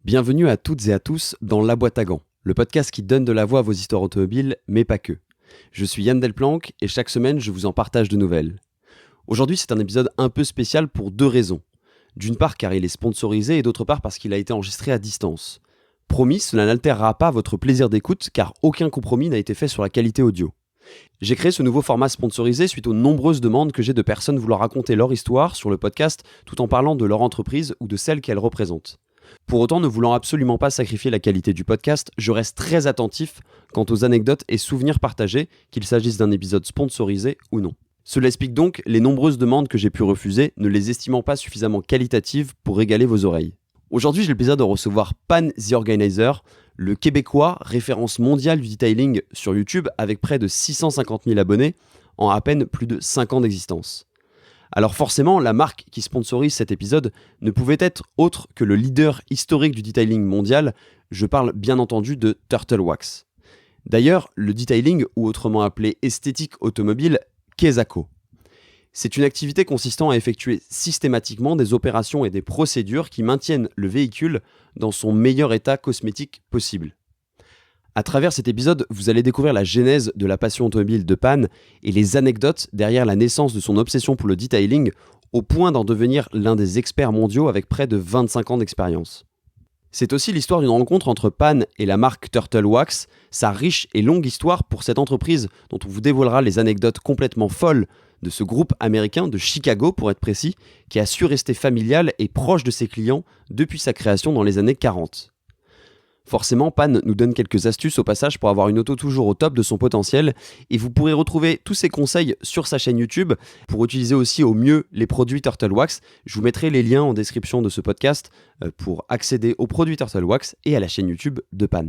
Bienvenue à toutes et à tous dans La Boîte à Gants, le podcast qui donne de la voix à vos histoires automobiles, mais pas que. Je suis Yann Delplanque et chaque semaine je vous en partage de nouvelles. Aujourd'hui c'est un épisode un peu spécial pour deux raisons. D'une part car il est sponsorisé et d'autre part parce qu'il a été enregistré à distance. Promis, cela n'altérera pas votre plaisir d'écoute car aucun compromis n'a été fait sur la qualité audio. J'ai créé ce nouveau format sponsorisé suite aux nombreuses demandes que j'ai de personnes voulant raconter leur histoire sur le podcast tout en parlant de leur entreprise ou de celle qu'elle représente. Pour autant, ne voulant absolument pas sacrifier la qualité du podcast, je reste très attentif quant aux anecdotes et souvenirs partagés, qu'il s'agisse d'un épisode sponsorisé ou non. Cela explique donc les nombreuses demandes que j'ai pu refuser, ne les estimant pas suffisamment qualitatives pour régaler vos oreilles. Aujourd'hui, j'ai le plaisir de recevoir Pan The Organizer, le Québécois, référence mondiale du detailing sur YouTube avec près de 650 000 abonnés en à peine plus de 5 ans d'existence. Alors forcément, la marque qui sponsorise cet épisode ne pouvait être autre que le leader historique du detailing mondial, je parle bien entendu de Turtle Wax. D'ailleurs, le detailing, ou autrement appelé esthétique automobile, Kesako. C'est une activité consistant à effectuer systématiquement des opérations et des procédures qui maintiennent le véhicule dans son meilleur état cosmétique possible. À travers cet épisode, vous allez découvrir la genèse de la passion automobile de Pan et les anecdotes derrière la naissance de son obsession pour le detailing, au point d'en devenir l'un des experts mondiaux avec près de 25 ans d'expérience. C'est aussi l'histoire d'une rencontre entre Pan et la marque Turtle Wax, sa riche et longue histoire pour cette entreprise dont on vous dévoilera les anecdotes complètement folles de ce groupe américain de Chicago pour être précis, qui a su rester familial et proche de ses clients depuis sa création dans les années 40. Forcément, Pan nous donne quelques astuces au passage pour avoir une auto toujours au top de son potentiel et vous pourrez retrouver tous ses conseils sur sa chaîne YouTube pour utiliser aussi au mieux les produits Turtle Wax. Je vous mettrai les liens en description de ce podcast pour accéder aux produits Turtle Wax et à la chaîne YouTube de Pan.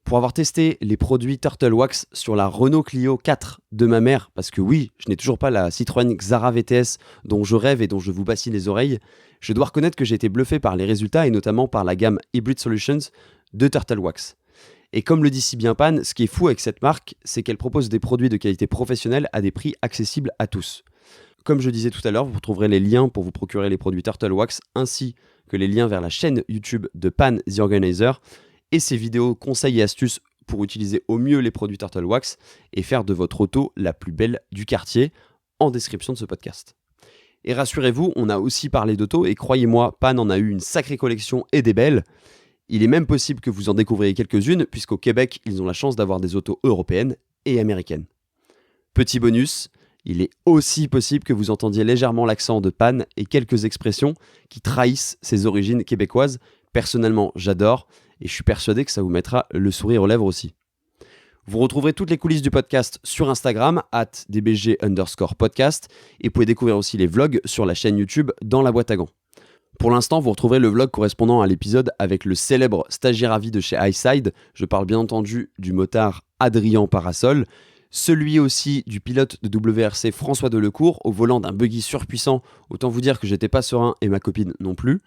Pour avoir testé les produits Turtle Wax sur la Renault Clio 4 de ma mère, parce que oui, je n'ai toujours pas la Citroën Xara VTS dont je rêve et dont je vous bassine les oreilles, je dois reconnaître que j'ai été bluffé par les résultats et notamment par la gamme Hybrid Solutions de Turtle Wax. Et comme le dit si bien Pan, ce qui est fou avec cette marque, c'est qu'elle propose des produits de qualité professionnelle à des prix accessibles à tous. Comme je disais tout à l'heure, vous trouverez les liens pour vous procurer les produits Turtle Wax ainsi que les liens vers la chaîne YouTube de Pan The Organizer et ses vidéos conseils et astuces pour utiliser au mieux les produits Turtle Wax et faire de votre auto la plus belle du quartier en description de ce podcast. Et rassurez-vous, on a aussi parlé d'auto et croyez-moi, Pan en a eu une sacrée collection et des belles. Il est même possible que vous en découvriez quelques-unes, puisqu'au Québec, ils ont la chance d'avoir des autos européennes et américaines. Petit bonus, il est aussi possible que vous entendiez légèrement l'accent de Pan et quelques expressions qui trahissent ses origines québécoises. Personnellement, j'adore et je suis persuadé que ça vous mettra le sourire aux lèvres aussi. Vous retrouverez toutes les coulisses du podcast sur Instagram, @dbg_podcast, et vous pouvez découvrir aussi les vlogs sur la chaîne YouTube dans La Boîte à Gants. Pour l'instant, vous retrouverez le vlog correspondant à l'épisode avec le célèbre stagiaire à vie de chez iSide. Je parle bien entendu du motard Adrien Parasol, celui aussi du pilote de WRC François Delecourt au volant d'un buggy surpuissant, autant vous dire que j'étais pas serein et ma copine non plus,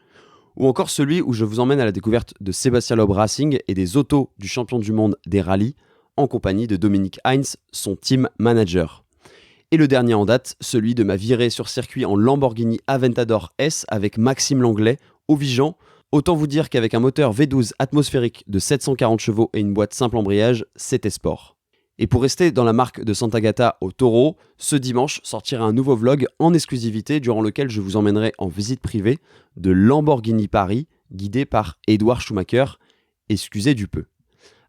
ou encore celui où je vous emmène à la découverte de Sébastien Loeb Racing et des autos du champion du monde des rallyes en compagnie de Dominique Heinz, son team manager. Et le dernier en date, celui de ma virée sur circuit en Lamborghini Aventador S avec Maxime Langlais au Vigan. Autant vous dire qu'avec un moteur V12 atmosphérique de 740 chevaux et une boîte simple embrayage, c'était sport. Et pour rester dans la marque de Sant'Agata au Taureau, ce dimanche sortira un nouveau vlog en exclusivité durant lequel je vous emmènerai en visite privée de Lamborghini Paris, guidé par Edouard Schumacher, excusez du peu.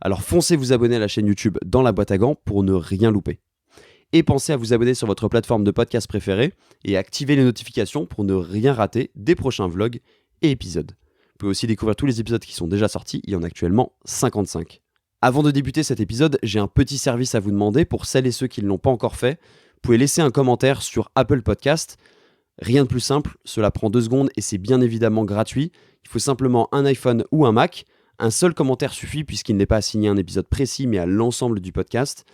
Alors foncez vous abonner à la chaîne YouTube dans La Boîte à Gants pour ne rien louper. Et pensez à vous abonner sur votre plateforme de podcast préférée et activer les notifications pour ne rien rater des prochains vlogs et épisodes. Vous pouvez aussi découvrir tous les épisodes qui sont déjà sortis, il y en a actuellement 55. Avant de débuter cet épisode, j'ai un petit service à vous demander pour celles et ceux qui ne l'ont pas encore fait. Vous pouvez laisser un commentaire sur Apple Podcast. Rien de plus simple, cela prend 2 secondes et c'est bien évidemment gratuit. Il faut simplement un iPhone ou un Mac. Un seul commentaire suffit puisqu'il n'est pas assigné à un épisode précis mais à l'ensemble du podcast.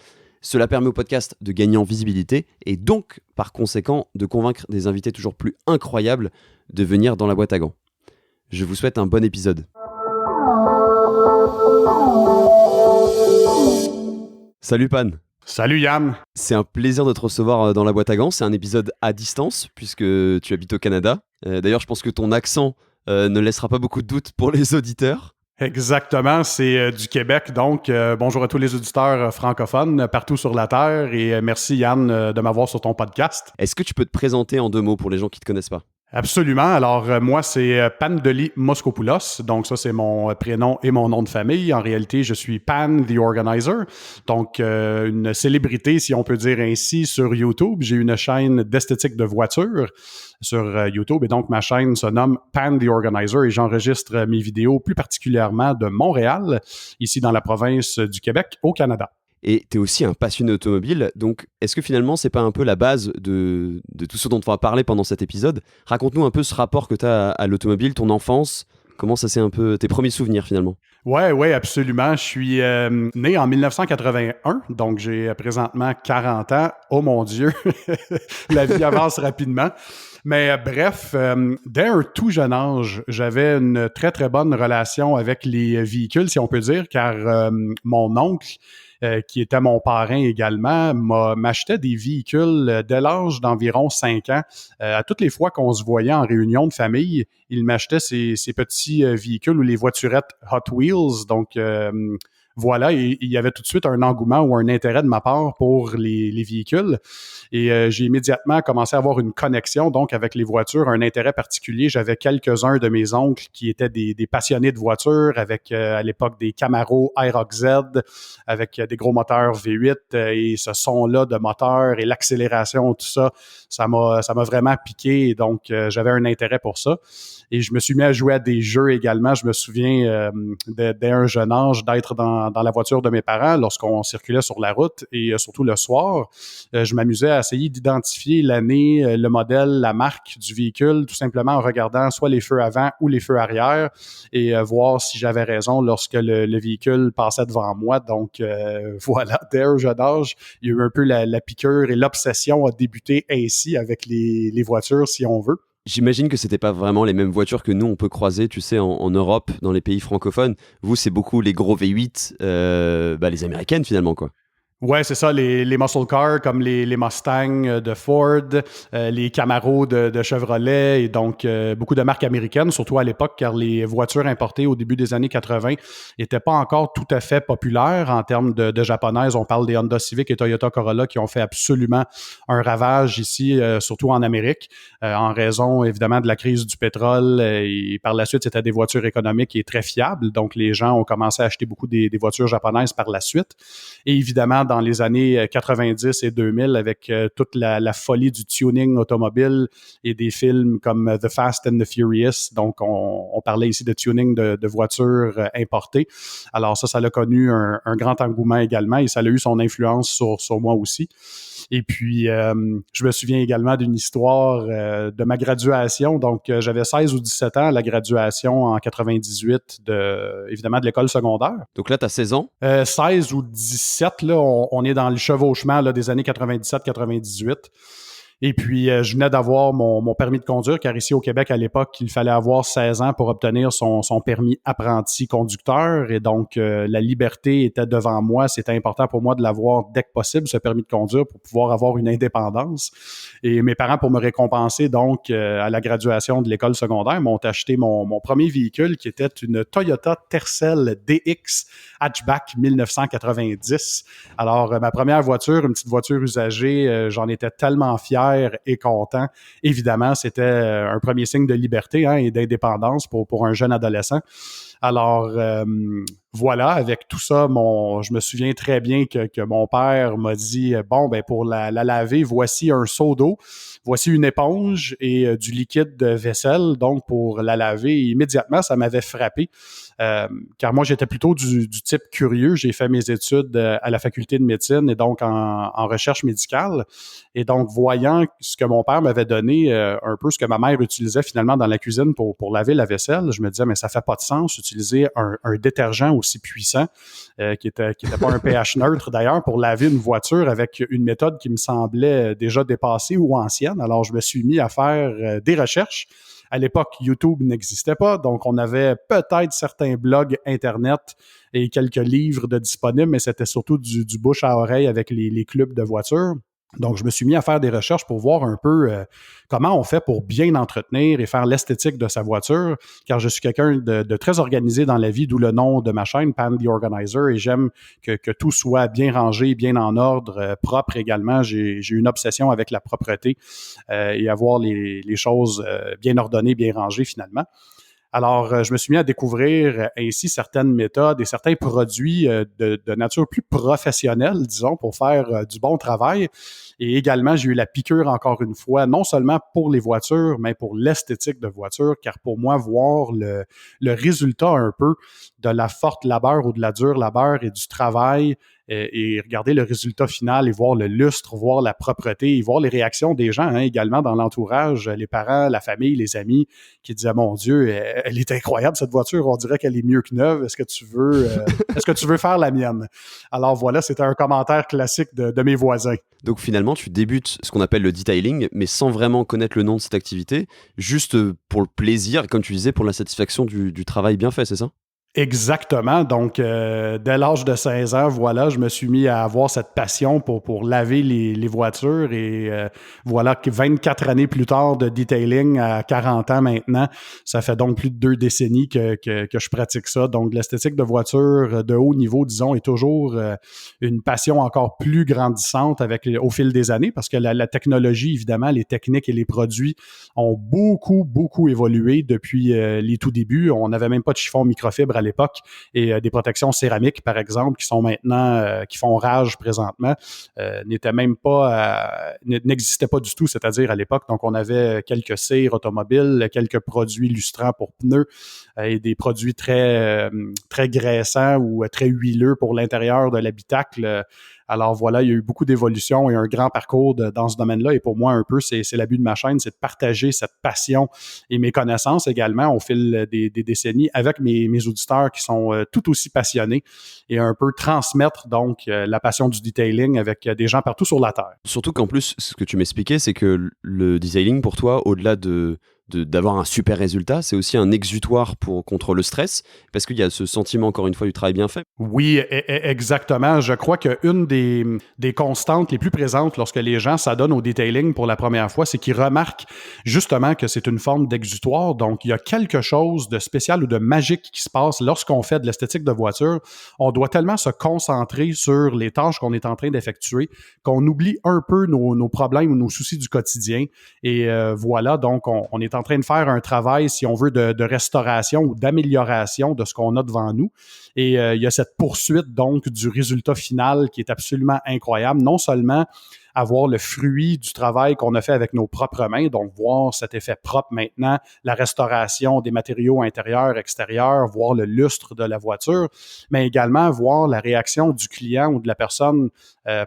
Cela permet au podcast de gagner en visibilité et donc, par conséquent, de convaincre des invités toujours plus incroyables de venir dans La Boîte à Gants. Je vous souhaite un bon épisode. Salut Pan. Salut Yann. C'est un plaisir de te recevoir dans La Boîte à Gants. C'est un épisode à distance puisque tu habites au Canada. D'ailleurs, je pense que ton accent ne laissera pas beaucoup de doutes pour les auditeurs. Exactement, c'est du Québec. Donc, bonjour à tous les auditeurs francophones partout sur la Terre et merci Yann de m'avoir sur ton podcast. Est-ce que tu peux te présenter en 2 mots pour les gens qui ne te connaissent pas? Absolument. Alors, moi, c'est Pandeli Moskopoulos. Donc, ça, c'est mon prénom et mon nom de famille. En réalité, je suis Pan, the organizer. Donc, une célébrité, si on peut dire ainsi, sur YouTube. J'ai une chaîne d'esthétique de voitures sur YouTube. Et donc, ma chaîne se nomme Pan, the organizer. Et j'enregistre mes vidéos plus particulièrement de Montréal, ici dans la province du Québec, au Canada. Et tu es aussi un passionné automobile, donc est-ce que finalement c'est pas un peu la base de tout ce dont on va parler pendant cet épisode? Raconte-nous un peu ce rapport que tu as à l'automobile, ton enfance, comment ça c'est un peu tes premiers souvenirs finalement? Ouais, absolument. Je suis né en 1981, donc j'ai présentement 40 ans. Oh mon Dieu, la vie avance rapidement. Mais bref, dès un tout jeune âge, j'avais une très, très bonne relation avec les véhicules, si on peut dire, car mon oncle, qui était mon parrain également, m'achetait des véhicules dès l'âge d'environ 5 ans. À toutes les fois qu'on se voyait en réunion de famille, il m'achetait ces petits véhicules ou les voiturettes Hot Wheels. Donc, voilà, et il y avait tout de suite un engouement ou un intérêt de ma part pour les véhicules. Et j'ai immédiatement commencé à avoir une connexion donc avec les voitures, un intérêt particulier. J'avais quelques-uns de mes oncles qui étaient des passionnés de voitures avec à l'époque des Camaro Aerox Z avec des gros moteurs V8 et ce son-là de moteur et l'accélération, tout ça, ça m'a vraiment piqué et donc j'avais un intérêt pour ça. Et je me suis mis à jouer à des jeux également. Je me souviens dès un jeune âge d'être dans la voiture de mes parents lorsqu'on circulait sur la route et surtout le soir. Je m'amusais à essayer d'identifier l'année, le modèle, la marque du véhicule, tout simplement en regardant soit les feux avant ou les feux arrière et voir si j'avais raison lorsque le véhicule passait devant moi. Donc voilà, dès un jeune âge, il y a eu un peu la piqûre et l'obsession a débuté ainsi avec les voitures, si on veut. J'imagine que c'était pas vraiment les mêmes voitures que nous on peut croiser, tu sais, en Europe, dans les pays francophones. Vous, c'est beaucoup les gros V8, les américaines finalement, quoi. Ouais, c'est ça, les muscle cars comme les Mustangs de Ford, les Camaro de Chevrolet et donc beaucoup de marques américaines, surtout à l'époque, car les voitures importées au début des années 80 n'étaient pas encore tout à fait populaires en termes de japonaises. On parle des Honda Civic et Toyota Corolla qui ont fait absolument un ravage ici, surtout en Amérique, en raison évidemment de la crise du pétrole et par la suite, c'était des voitures économiques et très fiables. Donc, les gens ont commencé à acheter beaucoup des voitures japonaises par la suite. Et évidemment, dans les années 90 et 2000 avec toute la folie du tuning automobile et des films comme The Fast and the Furious. Donc, on parlait ici de tuning de voitures importées. Alors ça a connu un grand engouement également et ça a eu son influence sur moi aussi. Et puis, je me souviens également d'une histoire de ma graduation. Donc, j'avais 16 ou 17 ans à la graduation en 98, évidemment, de l'école secondaire. Donc là, tu as 16 ans. 16 ou 17, là, on est dans le chevauchement là, des années 97-98. Et puis, je venais d'avoir mon permis de conduire, car ici au Québec, à l'époque, il fallait avoir 16 ans pour obtenir son permis apprenti conducteur. Et donc, la liberté était devant moi. C'était important pour moi de l'avoir dès que possible, ce permis de conduire, pour pouvoir avoir une indépendance. Et mes parents, pour me récompenser, donc, à la graduation de l'école secondaire, m'ont acheté mon premier véhicule, qui était une Toyota Tercel DX hatchback 1990. Alors, ma première voiture, une petite voiture usagée, j'en étais tellement fier et content. Évidemment, c'était un premier signe de liberté et d'indépendance pour un jeune adolescent. Alors, voilà, avec tout ça, je me souviens très bien que mon père m'a dit, bon, ben pour la laver, voici un seau d'eau, voici une éponge et du liquide de vaisselle, donc pour la laver. Et immédiatement, ça m'avait frappé, car moi, j'étais plutôt du type curieux. J'ai fait mes études à la faculté de médecine et donc en recherche médicale. Et donc, voyant ce que mon père m'avait donné, un peu ce que ma mère utilisait finalement dans la cuisine pour laver la vaisselle, je me disais, mais ça fait pas de sens d'utiliser un détergent aussi puissant, qui était pas un pH neutre d'ailleurs, pour laver une voiture avec une méthode qui me semblait déjà dépassée ou ancienne. Alors, je me suis mis à faire des recherches. À l'époque, YouTube n'existait pas, donc on avait peut-être certains blogs Internet et quelques livres de disponibles, mais c'était surtout du bouche à oreille avec les clubs de voitures. Donc, je me suis mis à faire des recherches pour voir un peu comment on fait pour bien entretenir et faire l'esthétique de sa voiture, car je suis quelqu'un de très organisé dans la vie, d'où le nom de ma chaîne, Pan the Organizer, et j'aime que tout soit bien rangé, bien en ordre, propre également. J'ai une obsession avec la propreté et avoir les choses bien ordonnées, bien rangées finalement. Alors, je me suis mis à découvrir ainsi certaines méthodes et certains produits de nature plus professionnelle, disons, pour faire du bon travail. Et également, j'ai eu la piqûre, encore une fois, non seulement pour les voitures, mais pour l'esthétique de voiture, car pour moi, voir le résultat un peu de la forte labeur ou de la dure labeur et du travail et regarder le résultat final et voir le lustre, voir la propreté et voir les réactions des gens également dans l'entourage, les parents, la famille, les amis qui disaient mon Dieu, elle est incroyable cette voiture, on dirait qu'elle est mieux que neuve. Est-ce que tu veux faire la mienne? Alors voilà, c'était un commentaire classique de mes voisins. Donc finalement, tu débutes ce qu'on appelle le detailing, mais sans vraiment connaître le nom de cette activité, juste pour le plaisir, et comme tu disais, pour la satisfaction du travail bien fait, c'est ça? Exactement. Donc, dès l'âge de 16 ans, voilà, je me suis mis à avoir cette passion pour laver les voitures et voilà que 24 années plus tard de detailing à 40 ans maintenant, ça fait donc plus de 2 décennies que je pratique ça. Donc, l'esthétique de voiture de haut niveau, disons, est toujours une passion encore plus grandissante au fil des années parce que la technologie, évidemment, les techniques et les produits ont beaucoup évolué depuis les tout débuts. On n'avait même pas de chiffon microfibre à l'époque et des protections céramiques, par exemple, qui sont maintenant, qui font rage présentement, n'existaient pas du tout, c'est-à-dire à l'époque. Donc, on avait quelques cires automobiles, quelques produits lustrants pour pneus et des produits très graissants ou très huileux pour l'intérieur de l'habitacle. Alors voilà, il y a eu beaucoup d'évolution et un grand parcours dans ce domaine-là. Et pour moi, un peu, c'est la but de ma chaîne, c'est de partager cette passion et mes connaissances également au fil des décennies avec mes auditeurs qui sont tout aussi passionnés et un peu transmettre donc la passion du detailing avec des gens partout sur la Terre. Surtout qu'en plus, ce que tu m'expliquais, c'est que le detailing, pour toi, au-delà d'avoir un super résultat, c'est aussi un exutoire contre le stress, parce qu'il y a ce sentiment, encore une fois, du travail bien fait. Oui, exactement. Je crois qu'une des constantes les plus présentes lorsque les gens s'adonnent au detailing pour la première fois, c'est qu'ils remarquent justement que c'est une forme d'exutoire. Donc, il y a quelque chose de spécial ou de magique qui se passe lorsqu'on fait de l'esthétique de voiture. On doit tellement se concentrer sur les tâches qu'on est en train d'effectuer qu'on oublie un peu nos problèmes ou nos soucis du quotidien. Et voilà, donc on est en train de faire un travail, si on veut, de restauration ou d'amélioration de ce qu'on a devant nous. Et il y a cette poursuite donc du résultat final qui est absolument incroyable. Non seulement avoir le fruit du travail qu'on a fait avec nos propres mains, donc voir cet effet propre maintenant, la restauration des matériaux intérieurs, extérieurs, voir le lustre de la voiture, mais également voir la réaction du client ou de la personne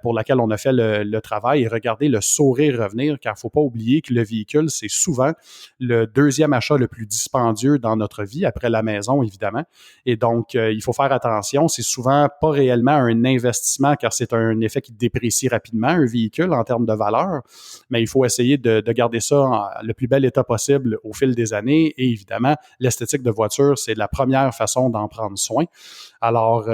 pour laquelle on a fait le travail et regarder le sourire revenir, car il ne faut pas oublier que le véhicule, c'est souvent le deuxième achat le plus dispendieux dans notre vie, après la maison, évidemment. Et donc, il faut faire attention. C'est souvent pas réellement un investissement, car c'est un effet qui déprécie rapidement, un véhicule, en termes de valeur, mais il faut essayer de garder ça en le plus bel état possible au fil des années. Et évidemment, l'esthétique de voiture, c'est la première façon d'en prendre soin. Alors,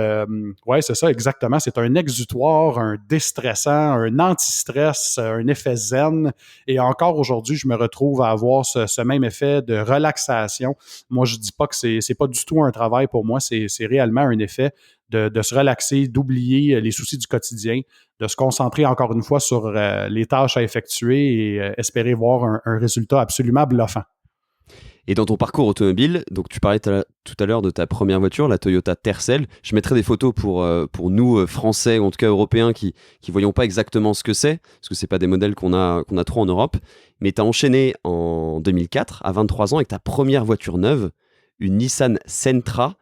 ouais, c'est ça exactement. C'est un exutoire, un déstressant, un anti-stress, un effet zen. Et encore aujourd'hui, je me retrouve à avoir ce même effet de relaxation. Moi, je dis pas que c'est pas du tout un travail pour moi. C'est réellement un effet de se relaxer, d'oublier les soucis du quotidien, de se concentrer encore une fois sur les tâches à effectuer et espérer voir un résultat absolument bluffant. Et dans ton parcours automobile, donc tu parlais tout à l'heure de ta première voiture, la Toyota Tercel. Je mettrai des photos pour nous, Français, ou en tout cas Européens, qui voyons pas exactement ce que c'est, parce que c'est pas des modèles qu'on a trop en Europe. Mais tu as enchaîné en 2004, à 23 ans, avec ta première voiture neuve, une Nissan Sentra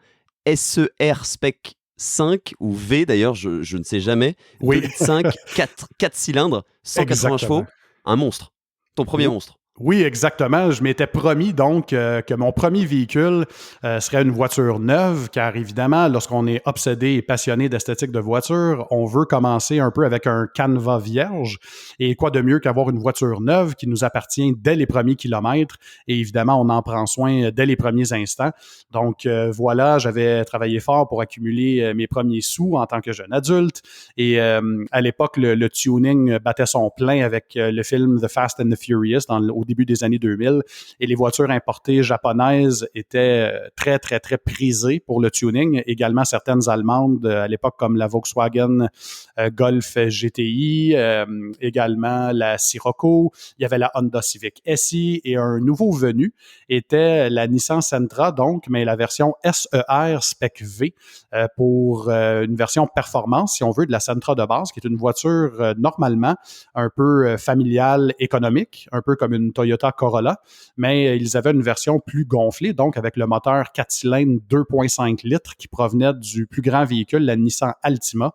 SER Spec 5 ou V d'ailleurs, je ne sais jamais. Oui. 2,5 litres, 4 cylindres, 180 chevaux, un monstre. Ton premier monstre. Oui, exactement. Je m'étais promis donc que mon premier véhicule serait une voiture neuve, car évidemment, lorsqu'on est obsédé et passionné d'esthétique de voiture, on veut commencer un peu avec un canevas vierge. Et quoi de mieux qu'avoir une voiture neuve qui nous appartient dès les premiers kilomètres. Et évidemment, on en prend soin dès les premiers instants. Donc voilà, j'avais travaillé fort pour accumuler mes premiers sous en tant que jeune adulte. Et à l'époque, le tuning battait son plein avec le film The Fast and the Furious au début des années 2000. Et les voitures importées japonaises étaient très, très, très prisées pour le tuning. Également, certaines allemandes à l'époque, comme la Volkswagen Golf GTI, également la Scirocco. Il y avait la Honda Civic SI et un nouveau venu était la Nissan Sentra, donc, mais la version SER Spec V pour une version performance, si on veut, de la Sentra de base, qui est une voiture normalement un peu familiale, économique, un peu comme une Toyota Corolla, mais ils avaient une version plus gonflée, donc avec le moteur 4 cylindres 2,5 litres qui provenait du plus grand véhicule, la Nissan Altima.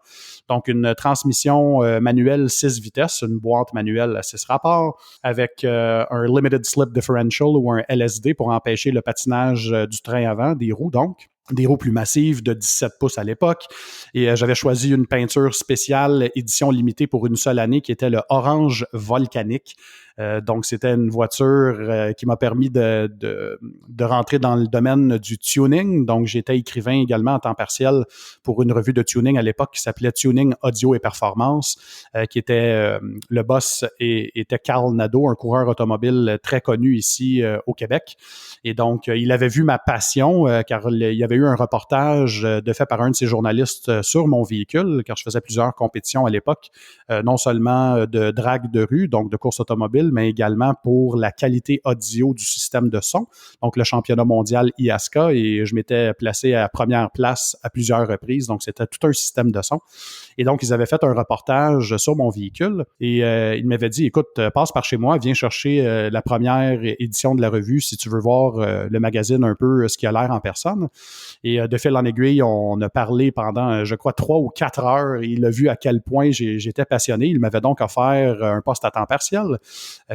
Donc une transmission manuelle 6 vitesses, une boîte manuelle à 6 rapports, avec un Limited Slip Differential ou un LSD pour empêcher le patinage du train avant, des roues donc. Des roues plus massives de 17 pouces à l'époque. Et j'avais choisi une peinture spéciale, édition limitée pour une seule année, qui était le orange volcanique. Donc, c'était une voiture qui m'a permis de rentrer dans le domaine du tuning. Donc, j'étais écrivain également en temps partiel pour une revue de tuning à l'époque qui s'appelait Tuning Audio et Performance, qui était le boss était Carl Nadeau, un coureur automobile très connu ici au Québec. Et donc, il avait vu ma passion, car il y avait eu un reportage de fait par un de ses journalistes sur mon véhicule, car je faisais plusieurs compétitions à l'époque, non seulement de drague de rue, donc de course automobile, mais également pour la qualité audio du système de son, donc le championnat mondial IASCA, et je m'étais placé à première place à plusieurs reprises, donc c'était tout un système de son. Et donc, ils avaient fait un reportage sur mon véhicule et ils m'avaient dit, écoute, passe par chez moi, viens chercher la première édition de la revue si tu veux voir le magazine un peu ce qui a l'air en personne. Et de fil en aiguille, on a parlé pendant, je crois, 3 ou 4 heures. Il a vu à quel point j'étais passionné. Il m'avait donc offert un poste à temps partiel,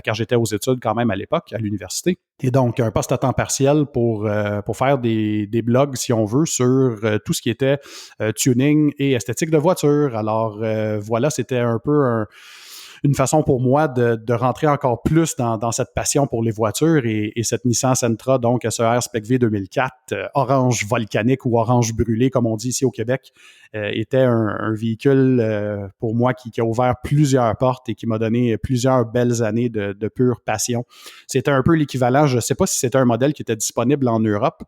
car j'étais aux études quand même à l'époque, à l'université. Et donc, un poste à temps partiel pour faire des blogs, si on veut, sur tout ce qui était tuning et esthétique de voiture. Alors, voilà, c'était un peu une façon pour moi de rentrer encore plus dans cette passion pour les voitures et cette Nissan Sentra, donc SER Spec V 2004, orange volcanique ou orange brûlé, comme on dit ici au Québec, était un véhicule pour moi qui a ouvert plusieurs portes et qui m'a donné plusieurs belles années de pure passion. C'était un peu l'équivalent, je ne sais pas si c'était un modèle qui était disponible en Europe,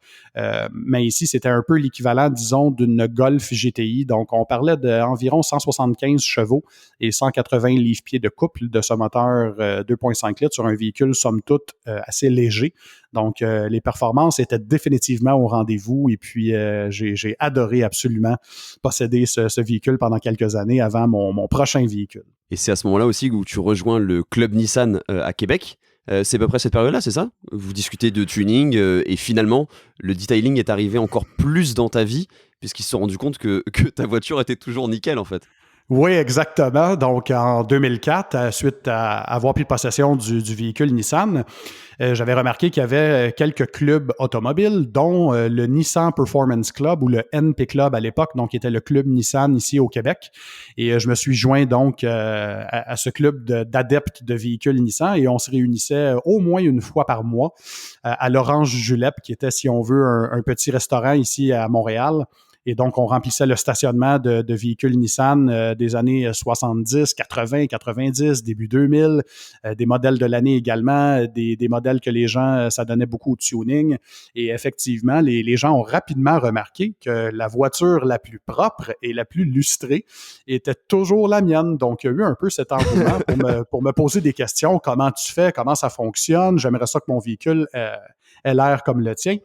mais ici, c'était un peu l'équivalent, disons, d'une Golf GTI. Donc, on parlait d'environ 175 chevaux et 180 livres-pieds de couple de ce moteur 2,5 litres sur un véhicule, somme toute, assez léger. Donc, les performances étaient définitivement au rendez-vous et puis j'ai adoré absolument posséder ce véhicule pendant quelques années avant mon prochain véhicule. Et c'est à ce moment-là aussi où tu rejoins le club Nissan à Québec. C'est à peu près cette période-là, c'est ça? Vous discutez de tuning et finalement, le detailing est arrivé encore plus dans ta vie puisqu'ils se sont rendus compte que ta voiture était toujours nickel en fait. Oui, exactement. Donc, en 2004, suite à avoir pris possession du véhicule Nissan, j'avais remarqué qu'il y avait quelques clubs automobiles, dont le Nissan Performance Club ou le NP Club à l'époque, donc qui était le club Nissan ici au Québec. Et je me suis joint donc à ce club d'adeptes de véhicules Nissan et on se réunissait au moins une fois par mois à l'Orange Julep, qui était, si on veut, un petit restaurant ici à Montréal. Et donc, on remplissait le stationnement de véhicules Nissan des années 70, 80, 90, début 2000, des modèles de l'année également, des modèles que les gens, ça donnait beaucoup au tuning. Et effectivement, les gens ont rapidement remarqué que la voiture la plus propre et la plus lustrée était toujours la mienne. Donc, il y a eu un peu cet engouement pour me poser des questions. Comment tu fais? Comment ça fonctionne? J'aimerais ça que mon véhicule ait l'air comme le tien.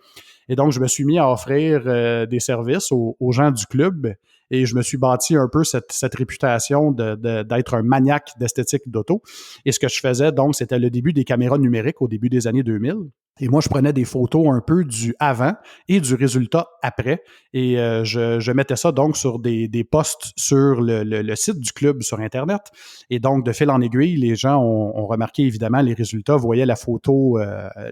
Et donc, je me suis mis à offrir des services aux gens du club et je me suis bâti un peu cette réputation d'être un maniaque d'esthétique d'auto. Et ce que je faisais, donc, c'était le début des caméras numériques au début des années 2000. Et moi, je prenais des photos un peu du avant et du résultat après. Et je mettais ça donc sur des posts sur le site du club sur Internet. Et donc, de fil en aiguille, les gens ont remarqué évidemment les résultats, voyaient la photo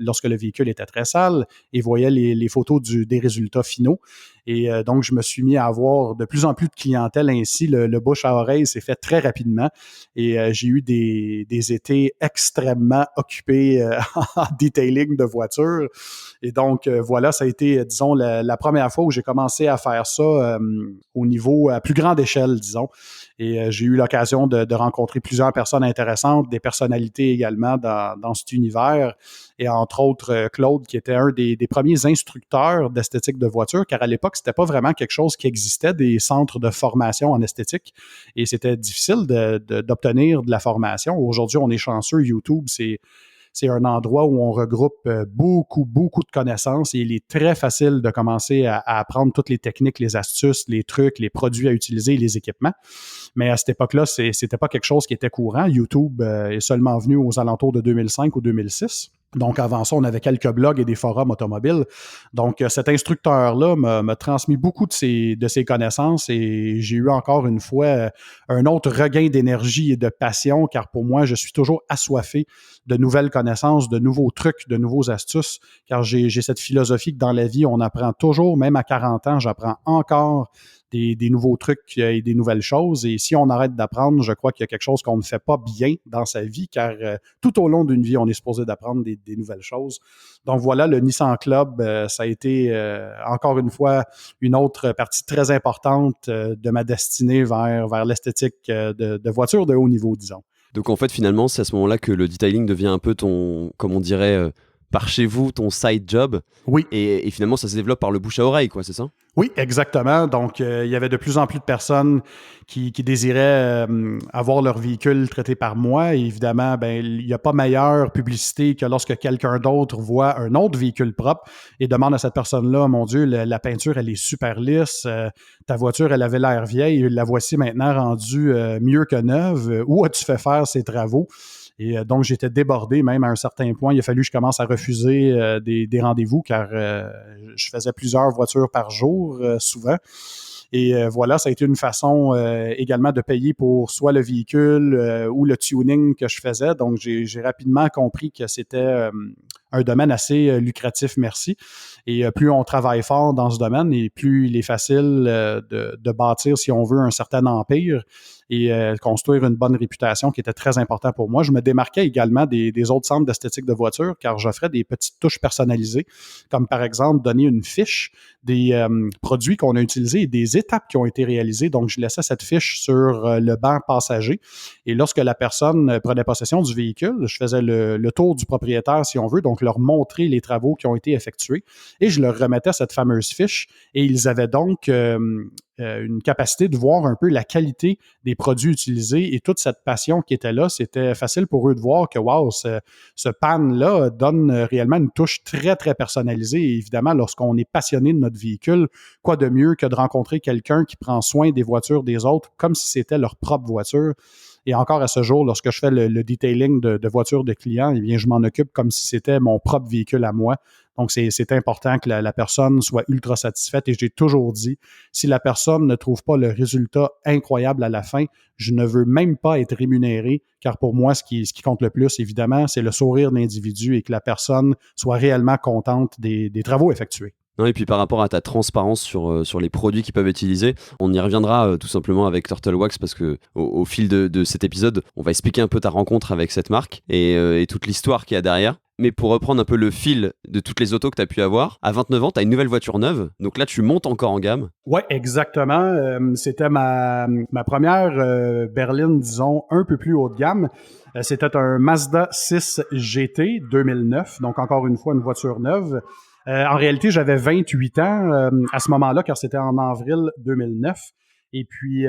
lorsque le véhicule était très sale et voyaient les photos des résultats finaux. Et donc, je me suis mis à avoir de plus en plus de clientèle ainsi. Le bouche à oreille s'est fait très rapidement. Et j'ai eu des étés extrêmement occupés en detailing de voitures. Et donc, voilà, ça a été, disons, la première fois où j'ai commencé à faire ça au niveau à plus grande échelle, disons. Et j'ai eu l'occasion de rencontrer plusieurs personnes intéressantes, des personnalités également dans cet univers. Et entre autres, Claude, qui était un des premiers instructeurs d'esthétique de voiture, car à l'époque, c'était pas vraiment quelque chose qui existait, des centres de formation en esthétique. Et c'était difficile d'obtenir de la formation. Aujourd'hui, on est chanceux. YouTube, c'est un endroit où on regroupe beaucoup, beaucoup de connaissances et il est très facile de commencer à apprendre toutes les techniques, les astuces, les trucs, les produits à utiliser et les équipements. Mais à cette époque-là, c'était pas quelque chose qui était courant. YouTube est seulement venu aux alentours de 2005 ou 2006. Donc, avant ça, on avait quelques blogs et des forums automobiles. Donc, cet instructeur-là m'a transmis beaucoup de ses connaissances et j'ai eu encore une fois un autre regain d'énergie et de passion, car pour moi, je suis toujours assoiffé de nouvelles connaissances, de nouveaux trucs, de nouveaux astuces, car j'ai cette philosophie que dans la vie, on apprend toujours, même à 40 ans, j'apprends encore des nouveaux trucs et des nouvelles choses. Et si on arrête d'apprendre, je crois qu'il y a quelque chose qu'on ne fait pas bien dans sa vie, car tout au long d'une vie, on est supposé d'apprendre des nouvelles choses. Donc voilà, le Nissan Club, ça a été encore une fois une autre partie très importante de ma destinée vers l'esthétique de voitures de haut niveau, disons. Donc en fait, finalement, c'est à ce moment-là que le detailing devient un peu ton, comme on dirait, par chez vous, ton side job. Oui. Et finalement, ça se développe par le bouche à oreille, quoi, c'est ça? Oui, exactement. Donc, il y avait de plus en plus de personnes qui désiraient avoir leur véhicule traité par moi. Et évidemment, ben, il n'y a pas meilleure publicité que lorsque quelqu'un d'autre voit un autre véhicule propre et demande à cette personne-là, mon Dieu, la peinture, elle est super lisse, ta voiture, elle avait l'air vieille, la voici maintenant rendue mieux que neuve. Où as-tu fait faire ces travaux? Et donc, j'étais débordé même à un certain point. Il a fallu que je commence à refuser des rendez-vous car je faisais plusieurs voitures par jour, souvent. Et voilà, ça a été une façon également de payer pour soit le véhicule ou le tuning que je faisais. Donc, j'ai rapidement compris que c'était un domaine assez lucratif, merci. Et plus on travaille fort dans ce domaine et plus il est facile de bâtir, si on veut, un certain empire et construire une bonne réputation qui était très important pour moi. Je me démarquais également des autres centres d'esthétique de voiture car j'offrais des petites touches personnalisées, comme par exemple donner une fiche des produits qu'on a utilisés et des étapes qui ont été réalisées. Donc, je laissais cette fiche sur le banc passager et lorsque la personne prenait possession du véhicule, je faisais le tour du propriétaire, si on veut, donc leur montrer les travaux qui ont été effectués et je leur remettais cette fameuse fiche et ils avaient donc une capacité de voir un peu la qualité des produits utilisés et toute cette passion qui était là. C'était facile pour eux de voir que, wow, ce pan-là donne réellement une touche très, très personnalisée. Et évidemment, lorsqu'on est passionné de notre véhicule, quoi de mieux que de rencontrer quelqu'un qui prend soin des voitures des autres comme si c'était leur propre voiture. Et encore à ce jour, lorsque je fais le detailing de voitures de clients, eh bien, je m'en occupe comme si c'était mon propre véhicule à moi. Donc, c'est important que la personne soit ultra satisfaite. Et j'ai toujours dit, si la personne ne trouve pas le résultat incroyable à la fin, je ne veux même pas être rémunéré, car pour moi, ce qui compte le plus, évidemment, c'est le sourire de l'individu et que la personne soit réellement contente des travaux effectués. Non, et puis par rapport à ta transparence sur les produits qu'ils peuvent utiliser, on y reviendra tout simplement avec Turtle Wax parce que au fil de cet épisode, on va expliquer un peu ta rencontre avec cette marque et toute l'histoire qu'il y a derrière. Mais pour reprendre un peu le fil de toutes les autos que tu as pu avoir, à 29 ans, tu as une nouvelle voiture neuve, donc là tu montes encore en gamme. Oui, exactement. C'était ma première berline, disons, un peu plus haut de gamme. C'était un Mazda 6 GT 2009, donc encore une fois une voiture neuve. En réalité, j'avais 28 ans à ce moment-là, car c'était en avril 2009. Et puis,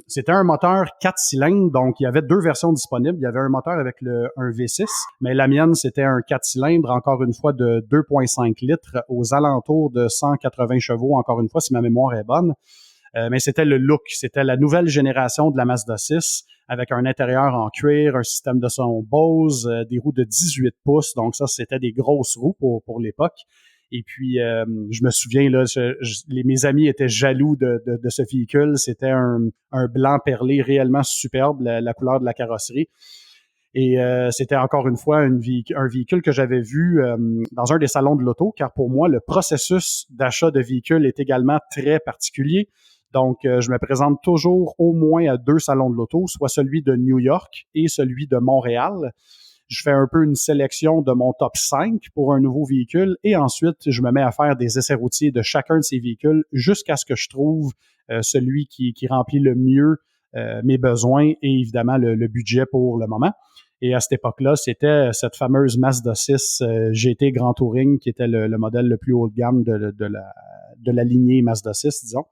c'était un moteur 4 cylindres, donc il y avait deux versions disponibles. Il y avait un moteur avec un V6, mais la mienne, c'était un 4 cylindres, encore une fois, de 2,5 litres, aux alentours de 180 chevaux, encore une fois, si ma mémoire est bonne. Mais c'était le look, c'était la nouvelle génération de la Mazda 6 avec un intérieur en cuir, un système de son Bose, des roues de 18 pouces. Donc ça, c'était des grosses roues pour l'époque. Et puis, je me souviens, là, mes amis étaient jaloux de ce véhicule. C'était un blanc perlé réellement superbe, la couleur de la carrosserie. Et c'était encore une fois un véhicule que j'avais vu dans un des salons de l'auto, car pour moi, le processus d'achat de véhicules est également très particulier. Donc, je me présente toujours au moins à 2 salons de l'auto, soit celui de New York et celui de Montréal. Je fais un peu une sélection de mon top 5 pour un nouveau véhicule et ensuite, je me mets à faire des essais routiers de chacun de ces véhicules jusqu'à ce que je trouve celui qui remplit le mieux mes besoins et évidemment le budget pour le moment. Et à cette époque-là, c'était cette fameuse Mazda 6 GT Grand Touring qui était le modèle le plus haut de gamme de la lignée Mazda 6, disons.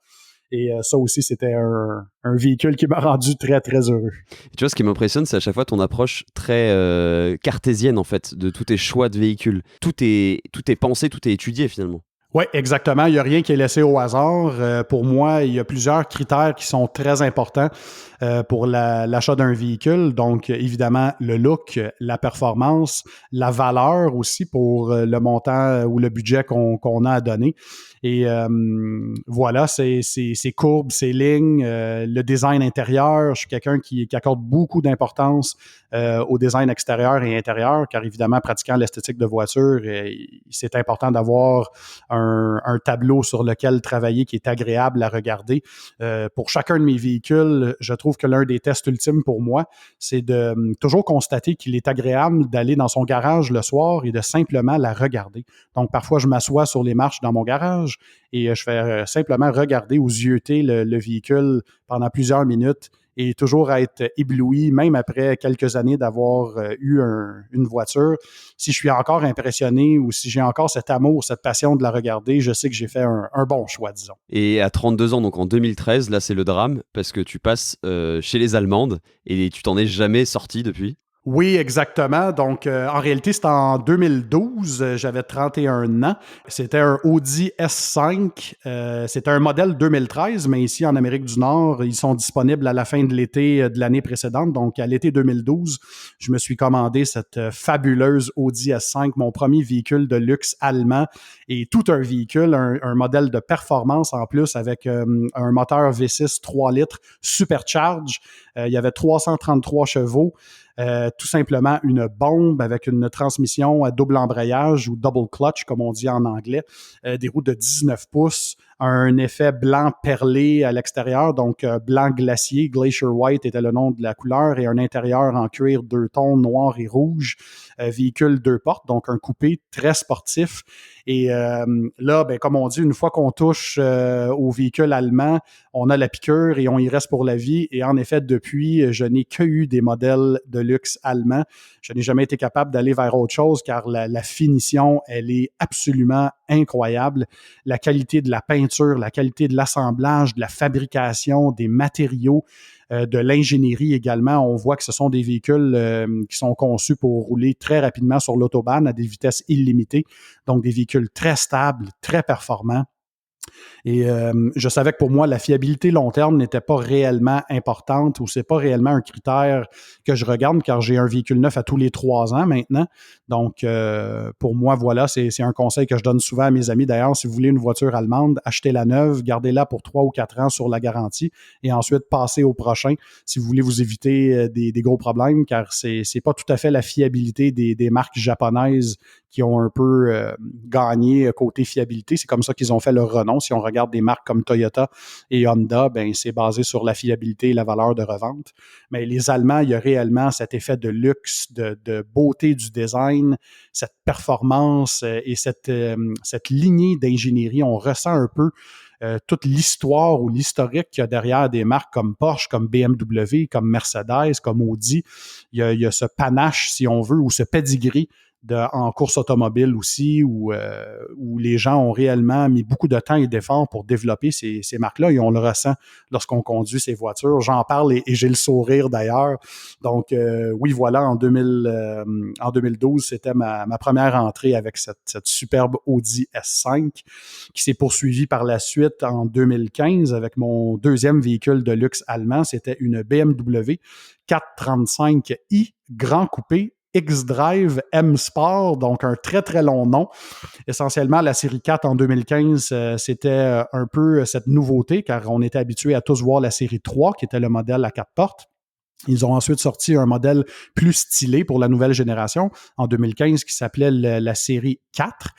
Et ça aussi, c'était un véhicule qui m'a rendu très, très heureux. Tu vois, ce qui m'impressionne, c'est à chaque fois ton approche très cartésienne, en fait, de tous tes choix de véhicules. Tout est pensé, tout est étudié, finalement. Oui, exactement. Il n'y a rien qui est laissé au hasard. Pour moi, il y a plusieurs critères qui sont très importants pour l'achat d'un véhicule. Donc, évidemment, le look, la performance, la valeur aussi pour le montant ou le budget qu'on a à donner. Et voilà, ces courbes, ces lignes, le design intérieur. Je suis quelqu'un qui accorde beaucoup d'importance au design extérieur et intérieur, car évidemment, pratiquant l'esthétique de voiture, c'est important d'avoir un tableau sur lequel travailler qui est agréable à regarder. Pour chacun de mes véhicules, je trouve que l'un des tests ultimes pour moi, c'est de toujours constater qu'il est agréable d'aller dans son garage le soir et de simplement la regarder. Donc, parfois, je m'assois sur les marches dans mon garage et je fais simplement regarder ou zioter le véhicule pendant plusieurs minutes et toujours être ébloui, même après quelques années d'avoir eu une voiture. Si je suis encore impressionné ou si j'ai encore cet amour, cette passion de la regarder, je sais que j'ai fait un bon choix, disons. Et à 32 ans, donc en 2013, là c'est le drame, parce que tu passes chez les Allemandes et tu t'en es jamais sorti depuis. Oui, exactement. Donc, en réalité, c'était en 2012. J'avais 31 ans. C'était un Audi S5. C'était un modèle 2013, mais ici, en Amérique du Nord, ils sont disponibles à la fin de l'été de l'année précédente. Donc, à l'été 2012, je me suis commandé cette fabuleuse Audi S5, mon premier véhicule de luxe allemand et tout un véhicule, un modèle de performance en plus avec un moteur V6 3 litres supercharge. Il y avait 333 chevaux. Tout simplement une bombe avec une transmission à double embrayage ou double clutch, comme on dit en anglais, des roues de 19 pouces, un effet blanc perlé à l'extérieur, donc blanc glacier, Glacier White était le nom de la couleur, et un intérieur en cuir 2 tons, noir et rouge, véhicule 2 portes, donc un coupé très sportif. Et là, ben, comme on dit, une fois qu'on touche au véhicule allemand, on a la piqûre et on y reste pour la vie. Et en effet, depuis, je n'ai que eu des modèles de luxe allemands. Je n'ai jamais été capable d'aller vers autre chose car la finition, elle est absolument incroyable. La qualité de la peinture, la qualité de l'assemblage, de la fabrication, des matériaux, de l'ingénierie également. On voit que ce sont des véhicules qui sont conçus pour rouler très rapidement sur l'autobahn à des vitesses illimitées. Donc, des véhicules très stables, très performants. Et je savais que pour moi, la fiabilité long terme n'était pas réellement importante ou c'est pas réellement un critère que je regarde car j'ai un véhicule neuf à tous les 3 ans maintenant. Donc, pour moi, voilà, c'est un conseil que je donne souvent à mes amis. D'ailleurs, si vous voulez une voiture allemande, achetez-la neuve, gardez-la pour 3 ou 4 ans sur la garantie et ensuite passez au prochain si vous voulez vous éviter des gros problèmes car c'est pas tout à fait la fiabilité des marques japonaises qui ont un peu gagné côté fiabilité. C'est comme ça qu'ils ont fait leur renom. Si on regarde des marques comme Toyota et Honda, ben c'est basé sur la fiabilité et la valeur de revente. Mais les Allemands, il y a réellement cet effet de luxe, de beauté du design, cette performance et cette lignée d'ingénierie. On ressent un peu toute l'histoire ou l'historique qu'il y a derrière des marques comme Porsche, comme BMW, comme Mercedes, comme Audi. Il y a ce panache, si on veut, ou ce pedigree en course automobile aussi, où les gens ont réellement mis beaucoup de temps et d'efforts pour développer ces marques-là, et on le ressent lorsqu'on conduit ces voitures. J'en parle et j'ai le sourire d'ailleurs. Donc, oui, voilà, en 2012, c'était ma première entrée avec cette superbe Audi S5 qui s'est poursuivie par la suite en 2015 avec mon deuxième véhicule de luxe allemand. C'était une BMW 435i Grand Coupé X-Drive M Sport, donc un très, très long nom. Essentiellement, la série 4 en 2015, c'était un peu cette nouveauté, car on était habitué à tous voir la série 3, qui était le modèle à 4 portes. Ils ont ensuite sorti un modèle plus stylé pour la nouvelle génération en 2015 qui s'appelait la série 4.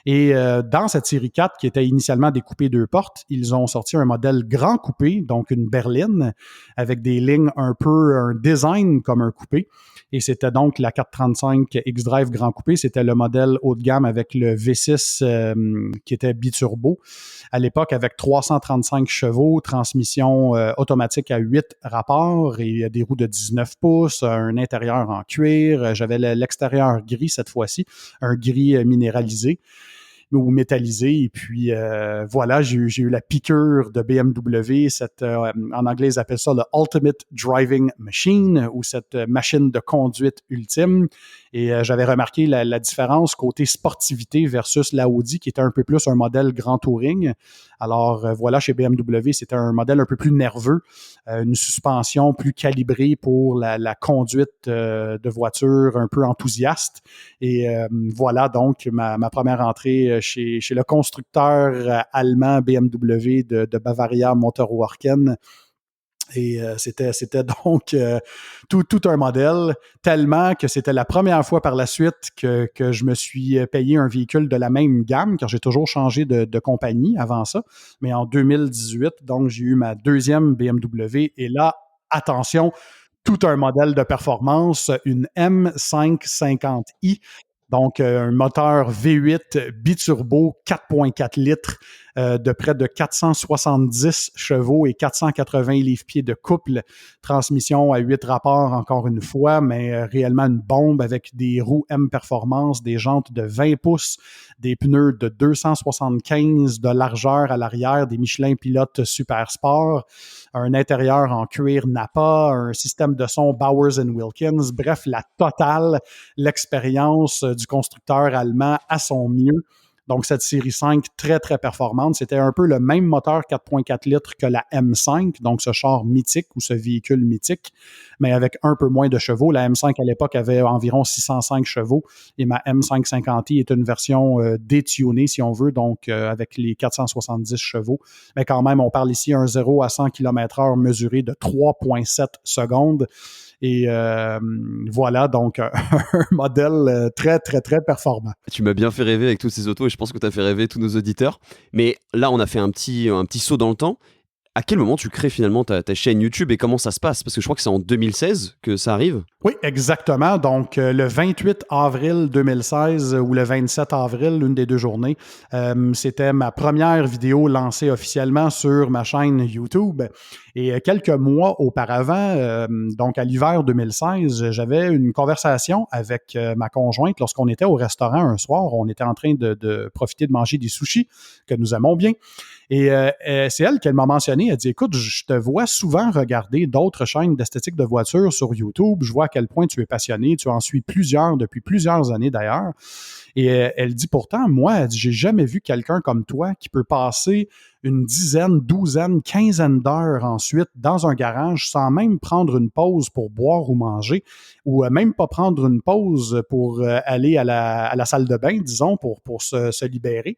Et dans cette série 4, qui était initialement des coupés 2 portes, ils ont sorti un modèle grand coupé, donc une berline, avec des lignes un design comme un coupé. Et c'était donc la 435 X-Drive Grand Coupé. C'était le modèle haut de gamme avec le V6 qui était biturbo. À l'époque, avec 335 chevaux, transmission automatique à 8 rapports et des roues de 19 pouces, un intérieur en cuir. J'avais l'extérieur gris cette fois-ci, un gris minéralisé ou métallisé. Et puis, voilà, j'ai eu la piqûre de BMW. En anglais, ils appellent ça le Ultimate Driving Machine ou cette machine de conduite ultime. Et j'avais remarqué la différence côté sportivité versus la Audi, qui était un peu plus un modèle grand touring. Alors, voilà, chez BMW, c'était un modèle un peu plus nerveux, une suspension plus calibrée pour la conduite de voiture un peu enthousiaste. Et voilà donc ma première entrée chez le constructeur allemand BMW de Bavaria Motorwerken. Et c'était donc tout un modèle, tellement que c'était la première fois par la suite que je me suis payé un véhicule de la même gamme, car j'ai toujours changé de compagnie avant ça. Mais en 2018, donc j'ai eu ma deuxième BMW, et là, attention, tout un modèle de performance, une M550i, donc un moteur V8 biturbo 4.4 litres de près de 470 chevaux et 480 livres-pieds de couple, transmission à 8 rapports encore une fois, mais réellement une bombe avec des roues M Performance, des jantes de 20 pouces, des pneus de 275 de largeur à l'arrière, des Michelin Pilote Super Sport, un intérieur en cuir Nappa, un système de son Bowers Wilkins, bref, la totale, l'expérience du constructeur allemand à son mieux. Donc, cette série 5, très, très performante. C'était un peu le même moteur 4.4 litres que la M5, donc ce char mythique ou ce véhicule mythique, mais avec un peu moins de chevaux. La M5, à l'époque, avait environ 605 chevaux et ma M550i est une version détunée, si on veut, donc avec les 470 chevaux. Mais quand même, on parle ici d'un 0 à 100 km/h mesuré de 3,7 secondes. Et voilà, donc un modèle très, très, très performant. Tu m'as bien fait rêver avec toutes ces autos et je pense que tu as fait rêver tous nos auditeurs. Mais là, on a fait un petit saut dans le temps. À quel moment tu crées finalement ta chaîne YouTube et comment ça se passe? Parce que je crois que c'est en 2016 que ça arrive. Oui, exactement. Donc, le 28 avril 2016 ou le 27 avril, l'une des deux journées, c'était ma première vidéo lancée officiellement sur ma chaîne YouTube. Et quelques mois auparavant, donc à l'hiver 2016, j'avais une conversation avec ma conjointe lorsqu'on était au restaurant un soir. On était en train de profiter de manger des sushis que nous aimons bien. Et c'est elle qu'elle m'a mentionné. Elle dit, écoute, je te vois souvent regarder d'autres chaînes d'esthétique de voitures sur YouTube. Je vois à quel point tu es passionné. Tu en suis plusieurs depuis plusieurs années d'ailleurs. Et elle dit pourtant, moi, elle dit, j'ai jamais vu quelqu'un comme toi qui peut passer une dizaine, douzaine, quinzaine d'heures ensuite dans un garage sans même prendre une pause pour boire ou manger, ou même pas prendre une pause pour aller à la salle de bain, disons, pour se libérer.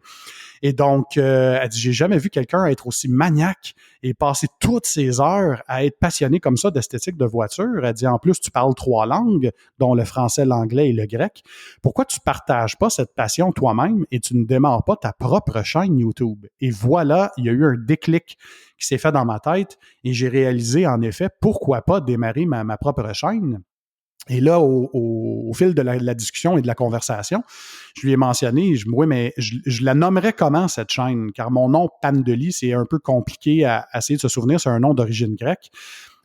Et donc, elle dit, j'ai jamais vu quelqu'un être aussi maniaque et passer toutes ces heures à être passionné comme ça d'esthétique de voiture. Elle dit, en plus, tu parles 3 langues, dont le français, l'anglais et le grec. Pourquoi tu partages pas cette passion toi-même et tu ne démarres pas ta propre chaîne YouTube? Et voilà, il y a eu un déclic qui s'est fait dans ma tête et j'ai réalisé, en effet, pourquoi pas démarrer ma propre chaîne. Et là, au fil de la discussion et de la conversation, je lui ai mentionné, oui, mais je la nommerais comment cette chaîne? Car mon nom, Pandeli, c'est un peu compliqué à essayer de se souvenir, c'est un nom d'origine grecque.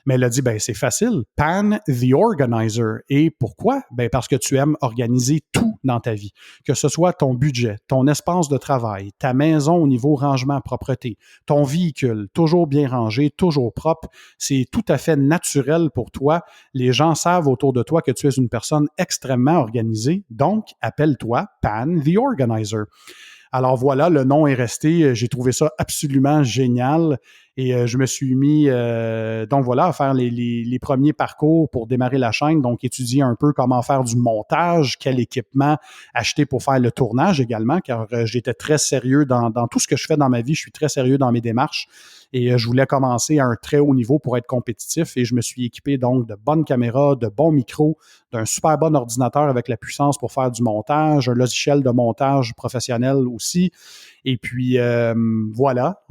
Mais elle a dit, ben c'est facile, Pan the Organizer. Et pourquoi? Ben parce que tu aimes organiser tout dans ta vie, que ce soit ton budget, ton espace de travail, ta maison au niveau rangement, propreté, ton véhicule, toujours bien rangé, toujours propre. C'est tout à fait naturel pour toi. Les gens savent autour de toi que tu es une personne extrêmement organisée. Donc, appelle-toi Pan the Organizer. Alors voilà, le nom est resté. J'ai trouvé ça absolument génial et je me suis mis, donc voilà, à faire les premiers parcours pour démarrer la chaîne. Donc, étudier un peu comment faire du montage, quel équipement acheter pour faire le tournage également, car j'étais très sérieux dans tout ce que je fais dans ma vie. Je suis très sérieux dans mes démarches et je voulais commencer à un très haut niveau pour être compétitif et je me suis équipé donc de bonnes caméras, de bons micros, d'un super bon ordinateur avec la puissance pour faire du montage, un logiciel de montage professionnel aussi. Et puis, voilà,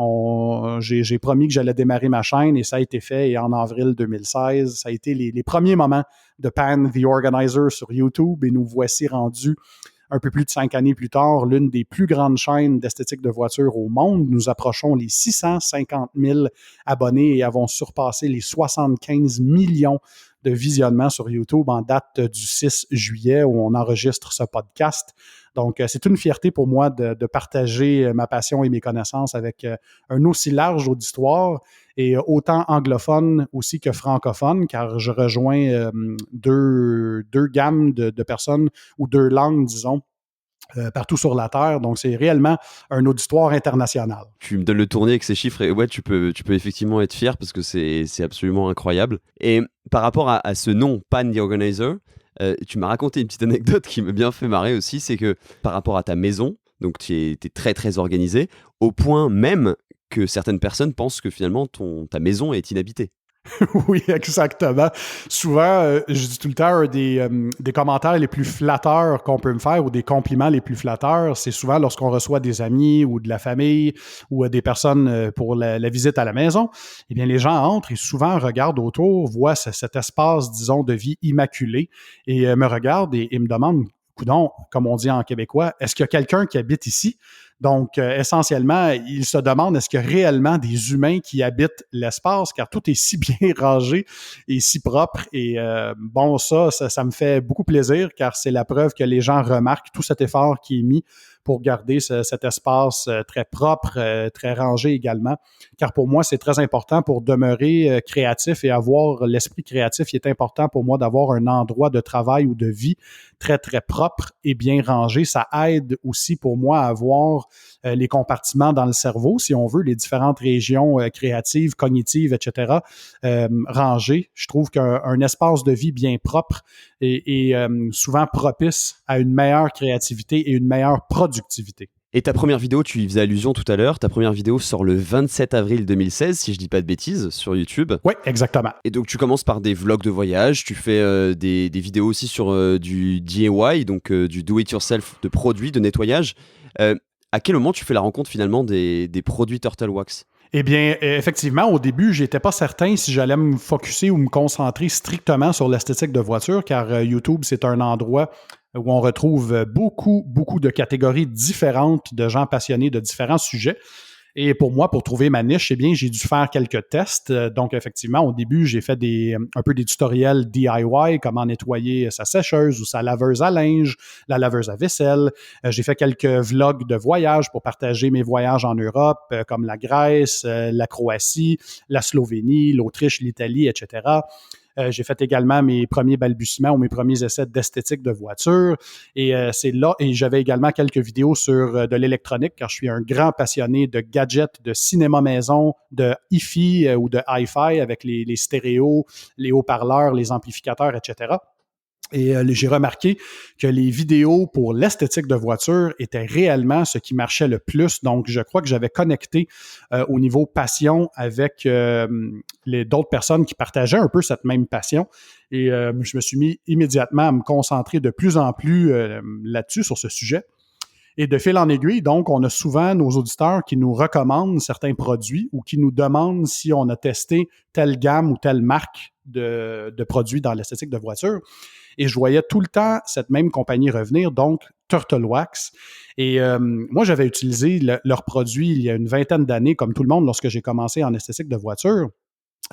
j'ai promis que j'allais démarrer ma chaîne et ça a été fait. Et en avril 2016, ça a été les premiers moments de Pan the Organizer sur YouTube et nous voici rendus un peu plus de 5 années plus tard, l'une des plus grandes chaînes d'esthétique de voitures au monde. Nous approchons les 650 000 abonnés et avons surpassé les 75 millions de visionnements sur YouTube en date du 6 juillet où on enregistre ce podcast. Donc, c'est une fierté pour moi de partager ma passion et mes connaissances avec un aussi large auditoire et autant anglophone aussi que francophone, car je rejoins deux gammes de personnes ou deux langues, disons, partout sur la Terre. Donc, c'est réellement un auditoire international. Tu me donnes le tournis avec ces chiffres et ouais, tu peux effectivement être fier parce que c'est absolument incroyable. Et par rapport à ce nom, Pan the Organizer, tu m'as raconté une petite anecdote qui m'a bien fait marrer aussi, c'est que par rapport à ta maison, donc tu es très très organisé, au point même que certaines personnes pensent que finalement ta maison est inhabitée. Oui, exactement. Souvent, je dis tout le temps, un des commentaires les plus flatteurs qu'on peut me faire ou des compliments les plus flatteurs, c'est souvent lorsqu'on reçoit des amis ou de la famille ou des personnes pour la visite à la maison. Eh bien, les gens entrent et souvent regardent autour, voient cet espace, disons, de vie immaculé et me regardent et me demandent, coudonc, comme on dit en québécois, est-ce qu'il y a quelqu'un qui habite ici? Donc, essentiellement, ils se demandent est-ce qu'il y a réellement des humains qui habitent l'espace, car tout est si bien rangé et si propre. Et bon, ça me fait beaucoup plaisir, car c'est la preuve que les gens remarquent tout cet effort qui est mis pour garder cet espace très propre, très rangé également. Car pour moi, c'est très important pour demeurer créatif et avoir l'esprit créatif. Il est important pour moi d'avoir un endroit de travail ou de vie très, très propre et bien rangé. Ça aide aussi pour moi à avoir les compartiments dans le cerveau, si on veut, les différentes régions créatives, cognitives, etc., rangées. Je trouve qu'un espace de vie bien propre est souvent propice à une meilleure créativité et une meilleure productivité. Et ta première vidéo, tu y faisais allusion tout à l'heure, ta première vidéo sort le 27 avril 2016, si je dis pas de bêtises, sur YouTube. Oui, exactement. Et donc tu commences par des vlogs de voyage, tu fais des vidéos aussi sur du DIY, donc du do-it-yourself, de produits, de nettoyage. À quel moment tu fais la rencontre finalement des produits Turtle Wax ? Eh bien, effectivement, au début, j'étais pas certain si j'allais me focusser ou me concentrer strictement sur l'esthétique de voiture, car YouTube, c'est un endroit où on retrouve beaucoup, beaucoup de catégories différentes de gens passionnés de différents sujets. Et pour moi, pour trouver ma niche, eh bien, j'ai dû faire quelques tests. Donc, effectivement, au début, j'ai fait un peu des tutoriels DIY, comment nettoyer sa sécheuse ou sa laveuse à linge, la laveuse à vaisselle. J'ai fait quelques vlogs de voyage pour partager mes voyages en Europe, comme la Grèce, la Croatie, la Slovénie, l'Autriche, l'Italie, etc. J'ai fait également mes premiers balbutiements ou mes premiers essais d'esthétique de voiture. Et c'est là, et j'avais également quelques vidéos sur de l'électronique, car je suis un grand passionné de gadgets, de cinéma maison, de hi-fi ou de hi-fi avec les stéréos, les haut-parleurs, les amplificateurs, etc. Et j'ai remarqué que les vidéos pour l'esthétique de voiture étaient réellement ce qui marchait le plus. Donc, je crois que j'avais connecté au niveau passion avec d'autres personnes qui partageaient un peu cette même passion. Et je me suis mis immédiatement à me concentrer de plus en plus là-dessus, sur ce sujet. Et de fil en aiguille, donc, on a souvent nos auditeurs qui nous recommandent certains produits ou qui nous demandent si on a testé telle gamme ou telle marque de produits dans l'esthétique de voiture. Et je voyais tout le temps cette même compagnie revenir, donc Turtle Wax. Et moi, j'avais utilisé leurs produits il y a une vingtaine d'années, comme tout le monde, lorsque j'ai commencé en esthétique de voiture.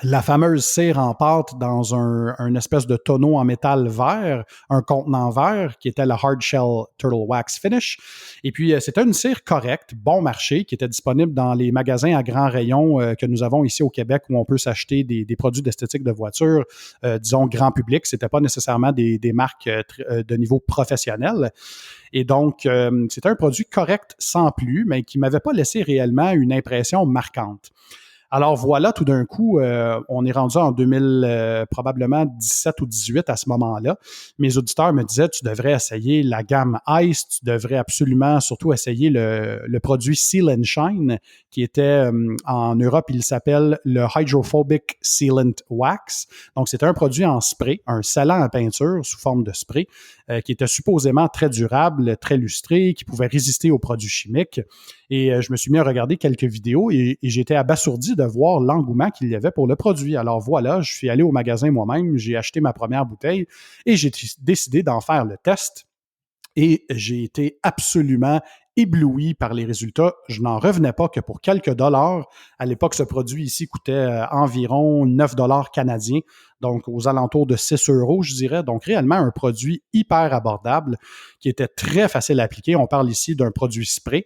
la fameuse cire en pâte dans un espèce de tonneau en métal vert, un contenant vert, qui était le Hard Shell Turtle Wax Finish. Et puis, c'était une cire correcte, bon marché, qui était disponible dans les magasins à grand rayon que nous avons ici au Québec, où on peut s'acheter des produits d'esthétique de voiture, disons, grand public. C'était pas nécessairement des marques de niveau professionnel. Et donc, c'était un produit correct sans plus, mais qui m'avait pas laissé réellement une impression marquante. Alors voilà, tout d'un coup, on est rendu en 2000, probablement 17 ou 18 à ce moment-là. Mes auditeurs me disaient, tu devrais essayer la gamme Ice, tu devrais absolument surtout essayer le produit Seal and Shine, qui était en Europe, il s'appelle le Hydrophobic Sealant Wax. Donc, c'était un produit en spray, un scellant à peinture sous forme de spray, qui était supposément très durable, très lustré, qui pouvait résister aux produits chimiques. Et je me suis mis à regarder quelques vidéos et j'étais abasourdi de voir l'engouement qu'il y avait pour le produit. Alors voilà, je suis allé au magasin moi-même, j'ai acheté ma première bouteille et j'ai décidé d'en faire le test. Et j'ai été absolument ébloui par les résultats. Je n'en revenais pas que pour quelques dollars. À l'époque, ce produit ici coûtait environ 9 dollars canadiens, donc aux alentours de 6 euros, je dirais. Donc réellement un produit hyper abordable qui était très facile à appliquer. On parle ici d'un produit spray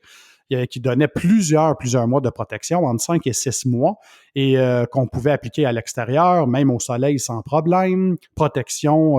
qui donnait plusieurs mois de protection, entre 5 et 6 mois, et qu'on pouvait appliquer à l'extérieur, même au soleil sans problème. Protection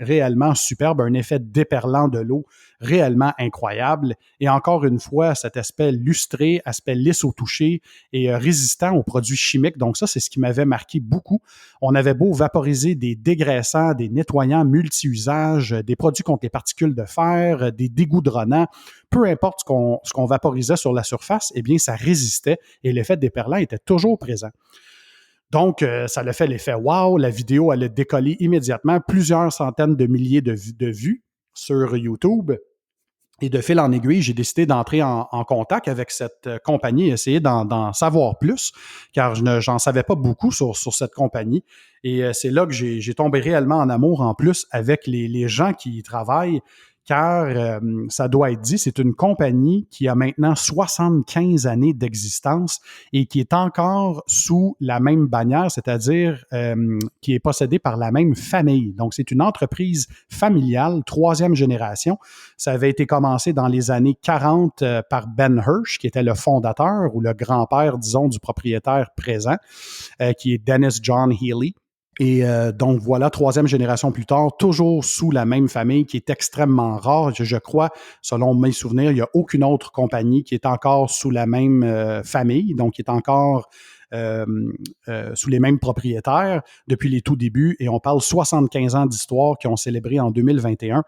réellement superbe, un effet déperlant de l'eau réellement incroyable. Et encore une fois, cet aspect lustré, aspect lisse au toucher et résistant aux produits chimiques. Donc ça, c'est ce qui m'avait marqué beaucoup. On avait beau vaporiser des dégraissants, des nettoyants multi-usages, des produits contre les particules de fer, des dégoudronnants, peu importe ce qu'on vaporisait sur la surface, eh bien, ça résistait et l'effet déperlant était toujours présent. Donc, ça a fait l'effet wow. La vidéo, elle a décollé immédiatement, plusieurs centaines de milliers de vues sur YouTube. Et de fil en aiguille, j'ai décidé d'entrer en contact avec cette compagnie, essayer d'en savoir plus, car j'en savais pas beaucoup sur cette compagnie. Et c'est là que j'ai tombé réellement en amour en plus avec les gens qui y travaillent, car ça doit être dit, c'est une compagnie qui a maintenant 75 années d'existence et qui est encore sous la même bannière, c'est-à-dire qui est possédée par la même famille. Donc, c'est une entreprise familiale, troisième génération. Ça avait été commencé dans les années 40 par Ben Hirsch, qui était le fondateur ou le grand-père, disons, du propriétaire présent, qui est Dennis John Healy. Et donc voilà, troisième génération plus tard, toujours sous la même famille qui est extrêmement rare. Je crois, selon mes souvenirs, il n'y a aucune autre compagnie qui est encore sous la même famille, donc qui est encore sous les mêmes propriétaires depuis les tout débuts. Et on parle 75 ans d'histoire qui ont célébré en 2021.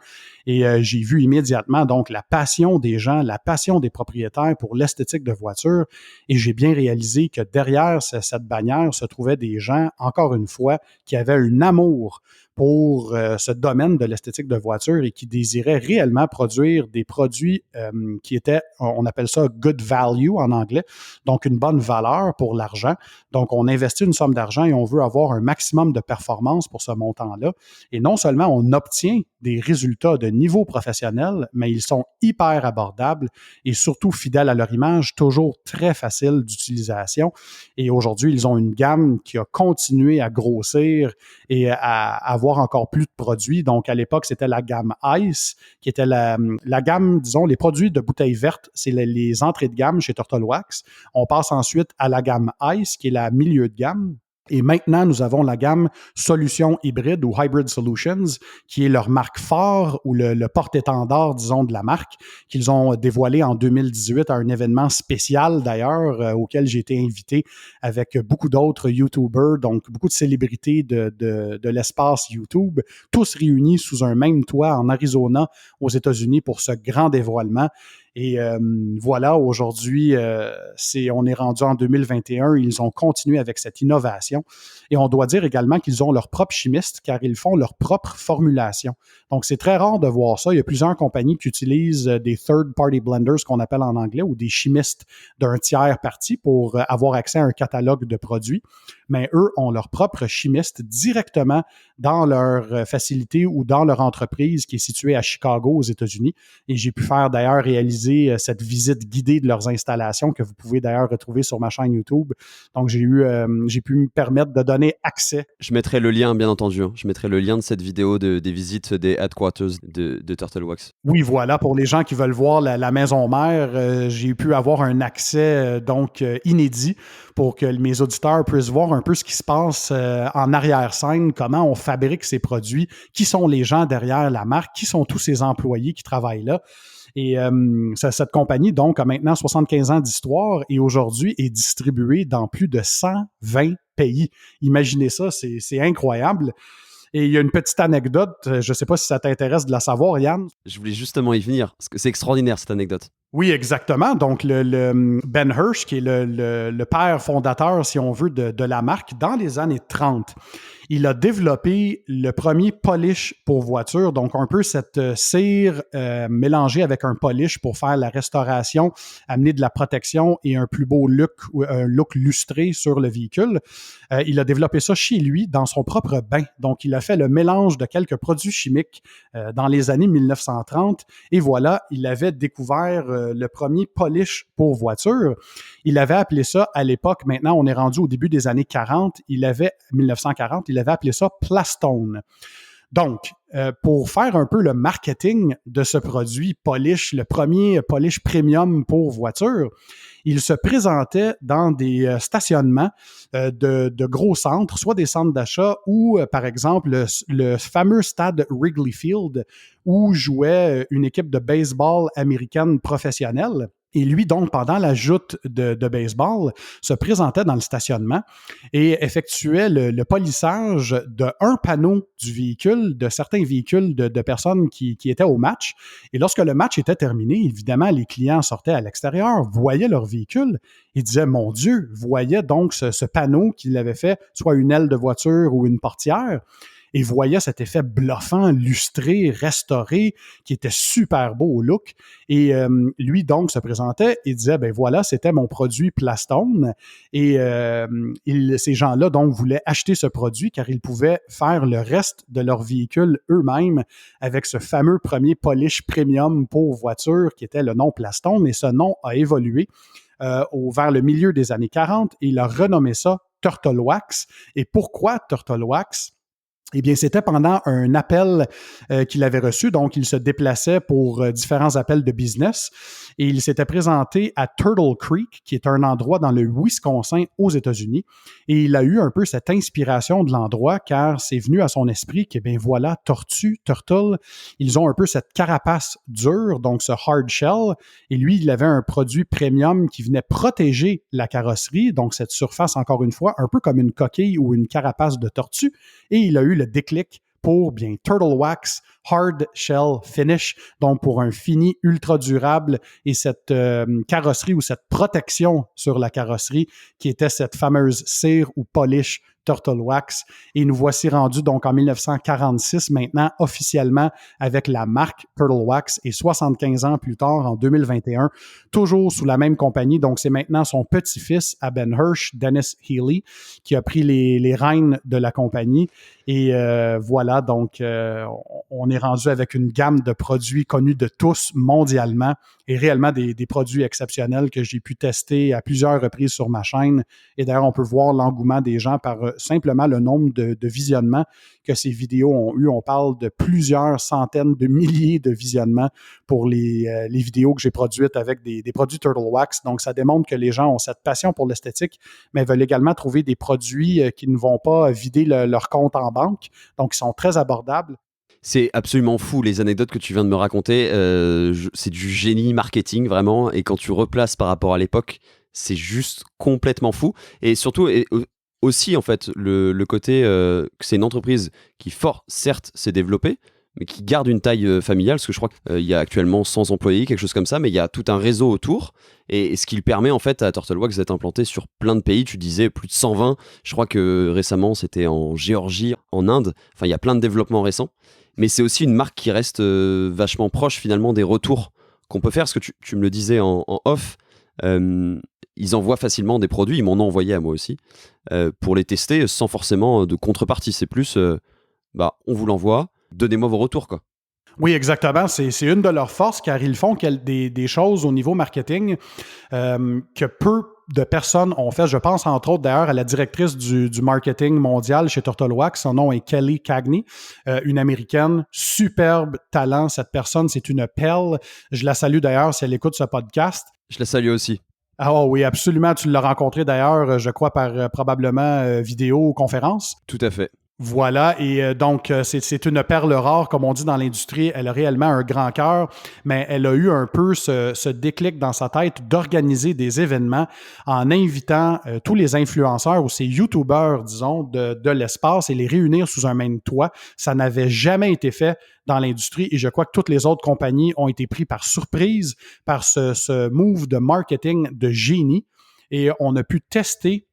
Et j'ai vu immédiatement donc la passion des gens, la passion des propriétaires pour l'esthétique de voiture. Et j'ai bien réalisé que derrière cette bannière se trouvaient des gens, encore une fois, qui avaient un amour pour ce domaine de l'esthétique de voiture et qui désiraient réellement produire des produits qui étaient, on appelle ça good value en anglais, donc une bonne valeur pour l'argent. Donc, on investit une somme d'argent et on veut avoir un maximum de performance pour ce montant-là. Et non seulement on obtient des résultats de niveau professionnel, mais ils sont hyper abordables et surtout fidèles à leur image, toujours très faciles d'utilisation. Et aujourd'hui, ils ont une gamme qui a continué à grossir et à avoir encore plus de produits. Donc, à l'époque, c'était la gamme Ice, qui était la gamme, disons, les produits de bouteilles vertes, c'est les entrées de gamme chez Turtle Wax. On passe ensuite à la gamme Ice, qui est la milieu de gamme. Et maintenant, nous avons la gamme Solutions hybrides ou Hybrid Solutions, qui est leur marque phare ou le porte-étendard, disons, de la marque, qu'ils ont dévoilé en 2018 à un événement spécial, d'ailleurs, auquel j'ai été invité avec beaucoup d'autres YouTubers, donc beaucoup de célébrités de l'espace YouTube, tous réunis sous un même toit en Arizona, aux États-Unis, pour ce grand dévoilement. Et voilà, aujourd'hui, on est rendu en 2021. Ils ont continué avec cette innovation. Et on doit dire également qu'ils ont leur propre chimiste, car ils font leur propre formulation. Donc, c'est très rare de voir ça. Il y a plusieurs compagnies qui utilisent des third-party blenders, qu'on appelle en anglais, ou des chimistes d'un tiers parti pour avoir accès à un catalogue de produits. Mais eux ont leur propre chimiste directement dans leur facilité ou dans leur entreprise qui est située à Chicago, aux États-Unis. Et j'ai pu faire d'ailleurs réaliser réaliser cette visite guidée de leurs installations que vous pouvez d'ailleurs retrouver sur ma chaîne YouTube. Donc, j'ai pu me permettre de donner accès. Je mettrai le lien, bien entendu. Je mettrai le lien de cette vidéo des visites des headquarters de Turtle Wax. Oui, voilà, pour les gens qui veulent voir la maison mère, j'ai pu avoir un accès inédit pour que mes auditeurs puissent voir un peu ce qui se passe en arrière-scène, comment on fabrique ces produits, qui sont les gens derrière la marque, qui sont tous ces employés qui travaillent là. Et cette compagnie, donc, a maintenant 75 ans d'histoire et aujourd'hui est distribuée dans plus de 120 pays. Imaginez ça, c'est incroyable. Et il y a une petite anecdote, je ne sais pas si ça t'intéresse de la savoir, Yann. Je voulais justement y venir, parce que c'est extraordinaire cette anecdote. Oui, exactement. Donc, le Ben Hirsch, qui est le père fondateur, si on veut, de la marque, dans les années 30, il a développé le premier polish pour voiture, donc un peu cette cire mélangée avec un polish pour faire la restauration, amener de la protection et un plus beau look, un look lustré sur le véhicule. Il a développé ça chez lui, dans son propre bain. Donc, il a fait le mélange de quelques produits chimiques dans les années 1930. Et voilà, il avait découvert le premier polish pour voiture. Il avait appelé ça, à l'époque, maintenant on est rendu au début des années 1940, il avait appelé ça Plastone. Donc, pour faire un peu le marketing de ce produit polish, le premier polish premium pour voiture, il se présentait dans des stationnements de gros centres, soit des centres d'achat ou, par exemple, le fameux stade Wrigley Field où jouait une équipe de baseball américaine professionnelle. Et lui, donc, pendant la joute de baseball, se présentait dans le stationnement et effectuait le polissage d'un panneau du véhicule, de certains véhicules de personnes qui étaient au match. Et lorsque le match était terminé, évidemment, les clients sortaient à l'extérieur, voyaient leur véhicule et disaient, mon Dieu, voyaient donc ce panneau qu'il avait fait, soit une aile de voiture ou une portière, et voyait cet effet bluffant, lustré, restauré, qui était super beau au look. Et lui, donc, se présentait et disait, ben voilà, c'était mon produit Plastone. Et ces gens-là, donc, voulaient acheter ce produit car ils pouvaient faire le reste de leur véhicule eux-mêmes avec ce fameux premier polish premium pour voiture qui était le nom Plastone. Et ce nom a évolué vers le milieu des années 40 et il a renommé ça Turtle Wax. Et pourquoi Turtle Wax? Eh bien, c'était pendant un appel qu'il avait reçu. Donc, il se déplaçait pour différents appels de business et il s'était présenté à Turtle Creek, qui est un endroit dans le Wisconsin aux États-Unis. Et il a eu un peu cette inspiration de l'endroit car c'est venu à son esprit que, bien voilà, turtle, ils ont un peu cette carapace dure, donc ce hard shell. Et lui, il avait un produit premium qui venait protéger la carrosserie, donc cette surface, encore une fois, un peu comme une coquille ou une carapace de tortue. Et il a eu le déclic pour bien Turtle Wax Hard Shell Finish, donc pour un fini ultra durable et cette carrosserie ou cette protection sur la carrosserie qui était cette fameuse cire ou polish Turtle Wax. Et nous voici rendus donc en 1946 maintenant officiellement avec la marque Turtle Wax et 75 ans plus tard en 2021, toujours sous la même compagnie. Donc c'est maintenant son petit-fils à Ben Hirsch, Dennis Healy, qui a pris les rênes de la compagnie. Et voilà, donc on est rendu avec une gamme de produits connus de tous mondialement et réellement des produits exceptionnels que j'ai pu tester à plusieurs reprises sur ma chaîne. Et d'ailleurs, on peut voir l'engouement des gens par simplement le nombre de visionnements que ces vidéos ont eu. On parle de plusieurs centaines de milliers de visionnements pour les vidéos que j'ai produites avec des produits Turtle Wax. Donc, ça démontre que les gens ont cette passion pour l'esthétique, mais veulent également trouver des produits qui ne vont pas vider leur compte en banque. Donc, ils sont très abordables. C'est absolument fou les anecdotes que tu viens de me raconter. C'est du génie marketing vraiment. Et quand tu replaces par rapport à l'époque, c'est juste complètement fou. Et surtout, aussi en fait, le côté que c'est une entreprise qui, certes, s'est développée, mais qui garde une taille familiale, parce que je crois qu'il y a actuellement 100 employés, quelque chose comme ça, mais il y a tout un réseau autour, et ce qui le permet en fait à Turtle Wax d'être implanté sur plein de pays. Tu disais plus de 120, je crois que récemment c'était en Géorgie, en Inde, enfin il y a plein de développements récents, mais c'est aussi une marque qui reste vachement proche finalement des retours qu'on peut faire, parce que tu me le disais en off, ils envoient facilement des produits, ils m'en ont envoyé à moi aussi, pour les tester sans forcément de contrepartie. C'est plus, on vous l'envoie, donnez-moi vos retours, quoi. Oui, exactement. C'est une de leurs forces car ils font des choses au niveau marketing que peu de personnes ont fait. Je pense entre autres d'ailleurs à la directrice du marketing mondial chez Turtle Wax. Son nom est Kelly Cagney, une Américaine. Superbe talent, cette personne. C'est une perle. Je la salue d'ailleurs si elle écoute ce podcast. Je la salue aussi. Ah oh, oui, absolument. Tu l'as rencontré d'ailleurs, je crois, par probablement vidéo ou conférence. Tout à fait. Voilà, et donc c'est une perle rare, comme on dit dans l'industrie. Elle a réellement un grand cœur, mais elle a eu un peu ce déclic dans sa tête d'organiser des événements en invitant tous les influenceurs ou ces YouTubers, disons, de l'espace et les réunir sous un même toit. Ça n'avait jamais été fait dans l'industrie et je crois que toutes les autres compagnies ont été prises par surprise par ce move de marketing de génie et on a pu tester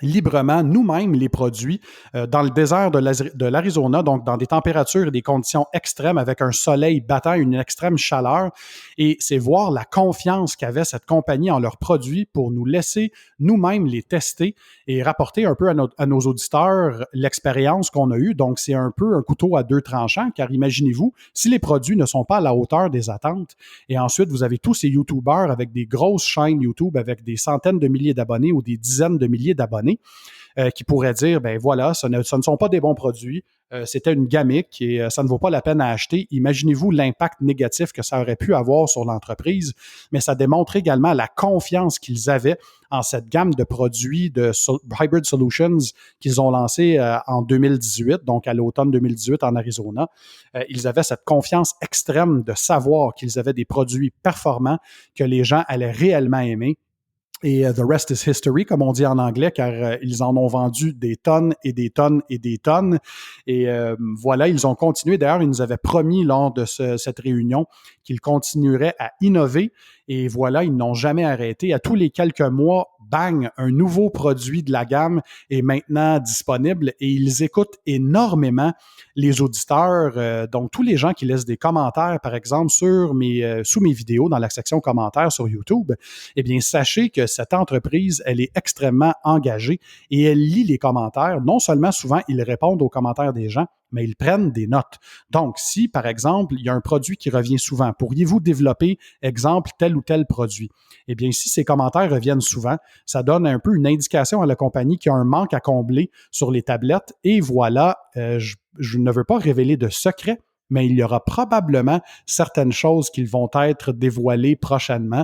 librement nous-mêmes les produits dans le désert de l'Arizona, donc dans des températures et des conditions extrêmes avec un soleil battant, une extrême chaleur. Et c'est voir la confiance qu'avait cette compagnie en leurs produits pour nous laisser nous-mêmes les tester et rapporter un peu à nos auditeurs l'expérience qu'on a eue. Donc, c'est un peu un couteau à deux tranchants, car imaginez-vous, si les produits ne sont pas à la hauteur des attentes, et ensuite vous avez tous ces YouTubers avec des grosses chaînes YouTube avec des centaines de milliers d'abonnés ou des dizaines de milliers d'abonnés, qui pourraient dire, ben voilà, ce ne sont pas des bons produits, c'était une gamique et ça ne vaut pas la peine à acheter. Imaginez-vous l'impact négatif que ça aurait pu avoir sur l'entreprise, mais ça démontre également la confiance qu'ils avaient en cette gamme de produits de Hybrid Solutions qu'ils ont lancé en 2018, donc à l'automne 2018 en Arizona. Ils avaient cette confiance extrême de savoir qu'ils avaient des produits performants que les gens allaient réellement aimer. Et the rest is history, comme on dit en anglais, car ils en ont vendu des tonnes et des tonnes et des tonnes. Et voilà, ils ont continué. D'ailleurs, ils nous avaient promis lors de cette réunion qu'ils continueraient à innover. Et voilà, ils n'ont jamais arrêté. À tous les quelques mois, bang, un nouveau produit de la gamme est maintenant disponible et ils écoutent énormément les auditeurs. Donc, tous les gens qui laissent des commentaires, par exemple, sous mes vidéos dans la section commentaires sur YouTube, eh bien, sachez que cette entreprise, elle est extrêmement engagée et elle lit les commentaires. Non seulement souvent, ils répondent aux commentaires des gens, mais ils prennent des notes. Donc, si, par exemple, il y a un produit qui revient souvent, pourriez-vous développer, exemple, tel ou tel produit? Eh bien, si ces commentaires reviennent souvent, ça donne un peu une indication à la compagnie qu'il y a un manque à combler sur les tablettes. Et voilà, je ne veux pas révéler de secret, mais il y aura probablement certaines choses qui vont être dévoilées prochainement,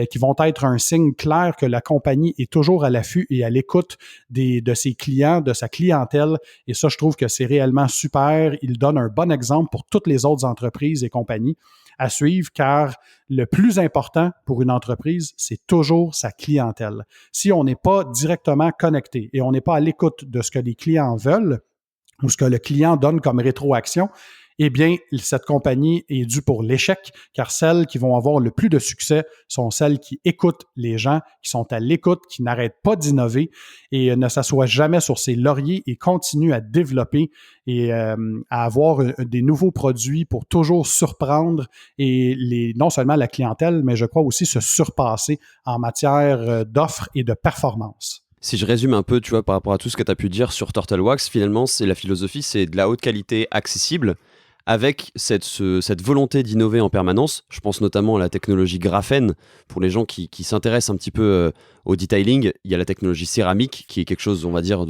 qui vont être un signe clair que la compagnie est toujours à l'affût et à l'écoute de ses clients, de sa clientèle. Et ça, je trouve que c'est réellement super. Il donne un bon exemple pour toutes les autres entreprises et compagnies à suivre, car le plus important pour une entreprise, c'est toujours sa clientèle. Si on n'est pas directement connecté et on n'est pas à l'écoute de ce que les clients veulent ou ce que le client donne comme rétroaction, eh bien, cette compagnie est due pour l'échec, car celles qui vont avoir le plus de succès sont celles qui écoutent les gens, qui sont à l'écoute, qui n'arrêtent pas d'innover et ne s'assoient jamais sur ses lauriers et continuent à développer et à avoir des nouveaux produits pour toujours surprendre et non seulement la clientèle, mais je crois aussi se surpasser en matière d'offres et de performance. Si je résume un peu, tu vois, par rapport à tout ce que tu as pu dire sur Turtle Wax, finalement, c'est la philosophie, c'est de la haute qualité accessible, avec cette volonté d'innover en permanence. Je pense notamment à la technologie graphène. Pour les gens qui s'intéressent un petit peu au detailing, il y a la technologie céramique, qui est quelque chose, on va dire,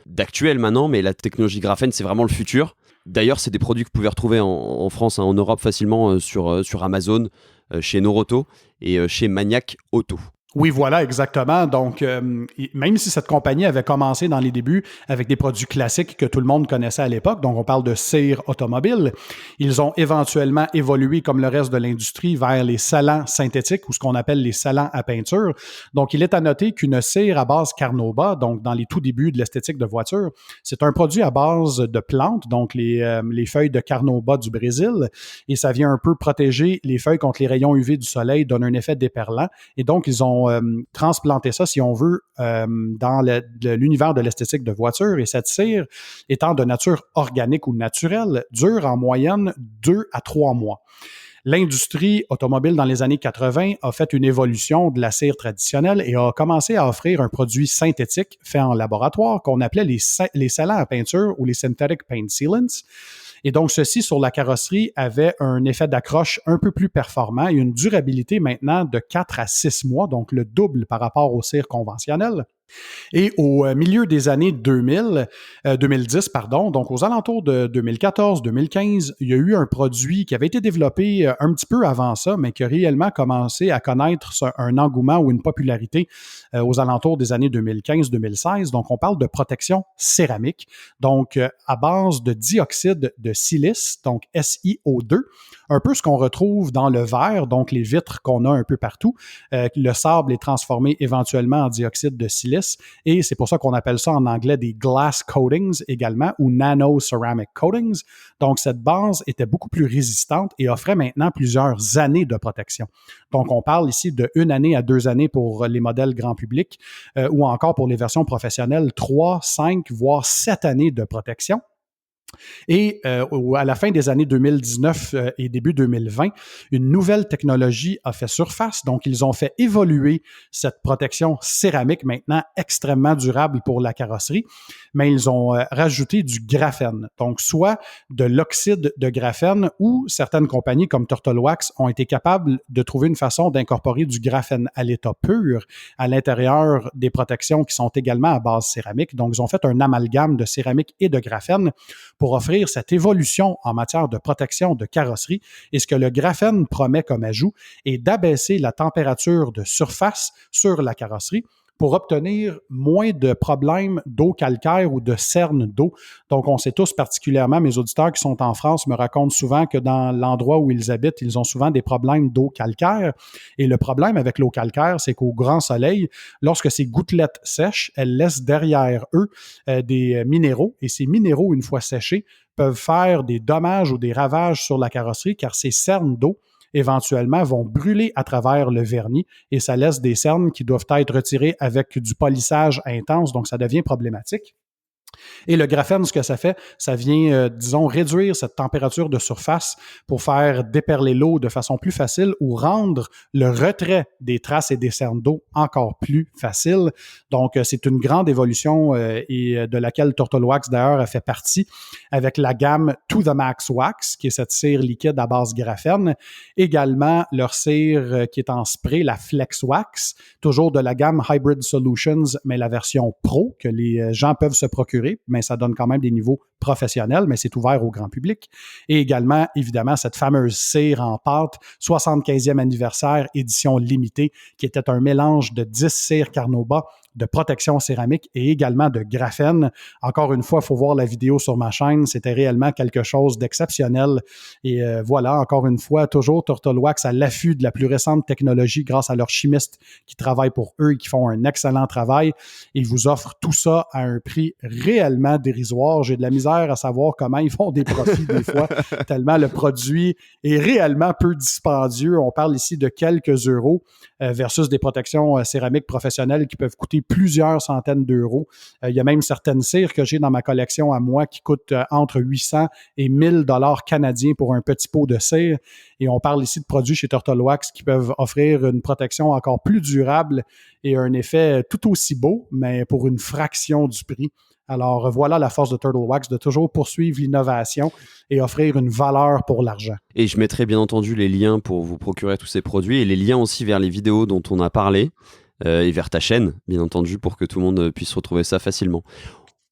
d'actuel maintenant, mais la technologie graphène, c'est vraiment le futur. D'ailleurs, c'est des produits que vous pouvez retrouver en France, en Europe facilement, sur Amazon, chez Noroto et chez Maniac Auto. Oui, voilà, exactement. Donc, même si cette compagnie avait commencé dans les débuts avec des produits classiques que tout le monde connaissait à l'époque, donc on parle de cire automobile, ils ont éventuellement évolué comme le reste de l'industrie vers les scellants synthétiques ou ce qu'on appelle les scellants à peinture. Donc, il est à noter qu'une cire à base Carnauba, donc dans les tout débuts de l'esthétique de voiture, c'est un produit à base de plantes, donc les feuilles de Carnauba du Brésil, et ça vient un peu protéger les feuilles contre les rayons UV du soleil, donne un effet déperlant, et donc ils ont transplanter ça, si on veut, dans l'univers de l'esthétique de voiture. Et cette cire, étant de nature organique ou naturelle, dure en moyenne 2 à 3 mois. L'industrie automobile dans les années 80 a fait une évolution de la cire traditionnelle et a commencé à offrir un produit synthétique fait en laboratoire qu'on appelait les scellants à peinture ou les synthetic paint sealants. Et donc, ceci sur la carrosserie avait un effet d'accroche un peu plus performant et une durabilité maintenant de 4 à 6 mois, donc le double par rapport aux cires conventionnelles. Et au milieu des années 2010, donc aux alentours de 2014-2015, il y a eu un produit qui avait été développé un petit peu avant ça, mais qui a réellement commencé à connaître un engouement ou une popularité aux alentours des années 2015-2016. Donc, on parle de protection céramique, donc à base de dioxyde de silice, donc SiO2, un peu ce qu'on retrouve dans le verre, donc les vitres qu'on a un peu partout. Le sable est transformé éventuellement en dioxyde de silice. Et c'est pour ça qu'on appelle ça en anglais des glass coatings également ou nano-ceramic coatings. Donc, cette base était beaucoup plus résistante et offrait maintenant plusieurs années de protection. Donc, on parle ici de 1 année à 2 années pour les modèles grand public ou encore pour les versions professionnelles, 3, 5, voire 7 années de protection. Et à la fin des années 2019 et début 2020, une nouvelle technologie a fait surface. Donc, ils ont fait évoluer cette protection céramique maintenant extrêmement durable pour la carrosserie, mais ils ont rajouté du graphène. Donc, soit de l'oxyde de graphène ou certaines compagnies comme Turtle Wax ont été capables de trouver une façon d'incorporer du graphène à l'état pur à l'intérieur des protections qui sont également à base céramique. Donc, ils ont fait un amalgame de céramique et de graphène pour offrir cette évolution en matière de protection de carrosserie. Et ce que le graphène promet comme ajout est d'abaisser la température de surface sur la carrosserie pour obtenir moins de problèmes d'eau calcaire ou de cernes d'eau. Donc, on sait tous, particulièrement mes auditeurs qui sont en France, me racontent souvent que dans l'endroit où ils habitent, ils ont souvent des problèmes d'eau calcaire. Et le problème avec l'eau calcaire, c'est qu'au grand soleil, lorsque ces gouttelettes sèchent, elles laissent derrière eux des minéraux. Et ces minéraux, une fois séchés, peuvent faire des dommages ou des ravages sur la carrosserie car ces cernes d'eau éventuellement vont brûler à travers le vernis et ça laisse des cernes qui doivent être retirées avec du polissage intense, donc ça devient problématique. Et le graphène, ce que ça fait, ça vient, disons, réduire cette température de surface pour faire déperler l'eau de façon plus facile ou rendre le retrait des traces et des cernes d'eau encore plus facile. Donc, c'est une grande évolution et de laquelle Turtle Wax, d'ailleurs, a fait partie avec la gamme To The Max Wax, qui est cette cire liquide à base graphène. Également, leur cire qui est en spray, la Flex Wax, toujours de la gamme Hybrid Solutions, mais la version Pro que les gens peuvent se procurer, mais ça donne quand même des niveaux professionnels, mais c'est ouvert au grand public. Et également, évidemment, cette fameuse cire en pâte, 75e anniversaire, édition limitée, qui était un mélange de 10 cires Carnauba, de protection céramique et également de graphène. Encore une fois, il faut voir la vidéo sur ma chaîne. C'était réellement quelque chose d'exceptionnel. Et voilà, encore une fois, toujours Turtle Wax à l'affût de la plus récente technologie grâce à leurs chimistes qui travaillent pour eux et qui font un excellent travail. Ils vous offrent tout ça à un prix réellement dérisoire. J'ai de la misère à savoir comment ils font des profits des fois, tellement le produit est réellement peu dispendieux. On parle ici de quelques euros versus des protections céramiques professionnelles qui peuvent coûter plusieurs centaines d'euros. Il y a même certaines cires que j'ai dans ma collection à moi qui coûtent entre 800 et 1000 dollars canadiens pour un petit pot de cire. Et on parle ici de produits chez Turtle Wax qui peuvent offrir une protection encore plus durable et un effet tout aussi beau, mais pour une fraction du prix. Alors voilà la force de Turtle Wax, de toujours poursuivre l'innovation et offrir une valeur pour l'argent. Et je mettrai bien entendu les liens pour vous procurer tous ces produits et les liens aussi vers les vidéos dont on a parlé et vers ta chaîne, bien entendu, pour que tout le monde puisse retrouver ça facilement.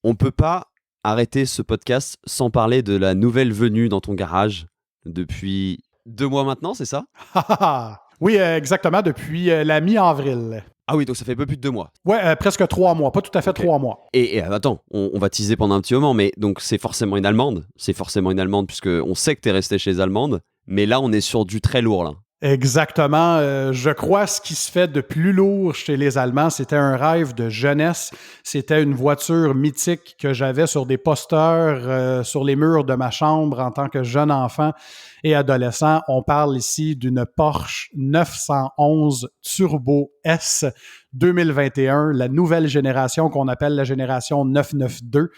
On ne peut pas arrêter ce podcast sans parler de la nouvelle venue dans ton garage depuis 2 mois maintenant, c'est ça? Oui, exactement, depuis la mi-avril. Ah oui, donc ça fait un peu plus de 2 mois. Ouais, presque 3 mois, pas tout à fait Okay. 3 mois. Et attends, on va teaser pendant un petit moment, mais donc c'est forcément une Allemande. C'est forcément une Allemande puisqu'on sait que tu es resté chez les Allemandes, mais là on est sur du très lourd là. Exactement. Je crois ce qui se fait de plus lourd chez les Allemands, c'était un rêve de jeunesse. C'était une voiture mythique que j'avais sur des posters sur les murs de ma chambre en tant que jeune enfant et adolescent. On parle ici d'une Porsche 911 Turbo S 2021, la nouvelle génération qu'on appelle la génération 992.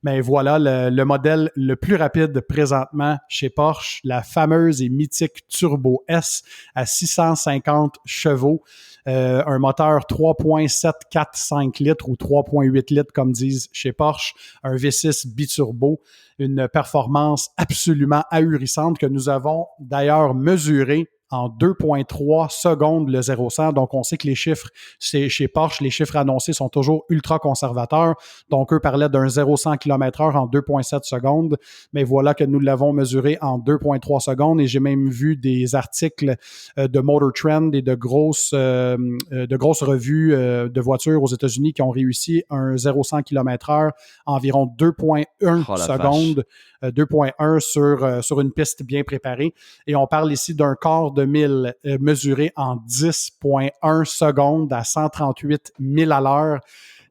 Mais voilà le modèle le plus rapide présentement chez Porsche, la fameuse et mythique Turbo S à 650 chevaux. Un moteur 3.745 litres ou 3.8 litres comme disent chez Porsche, un V6 biturbo, une performance absolument ahurissante que nous avons d'ailleurs mesurée en 2,3 secondes le 0-100. Donc, on sait que les chiffres, chez Porsche, les chiffres annoncés sont toujours ultra conservateurs. Donc, eux parlaient d'un 0-100 km/h en 2,7 secondes. Mais voilà que nous l'avons mesuré en 2,3 secondes. Et j'ai même vu des articles de Motor Trend et de grosses revues de voitures aux États-Unis qui ont réussi un 0-100 km/h environ 2,1 secondes. 2,1 sur une piste bien préparée. Et on parle ici d'un quart de mille mesuré en 10,1 secondes à 138 000 à l'heure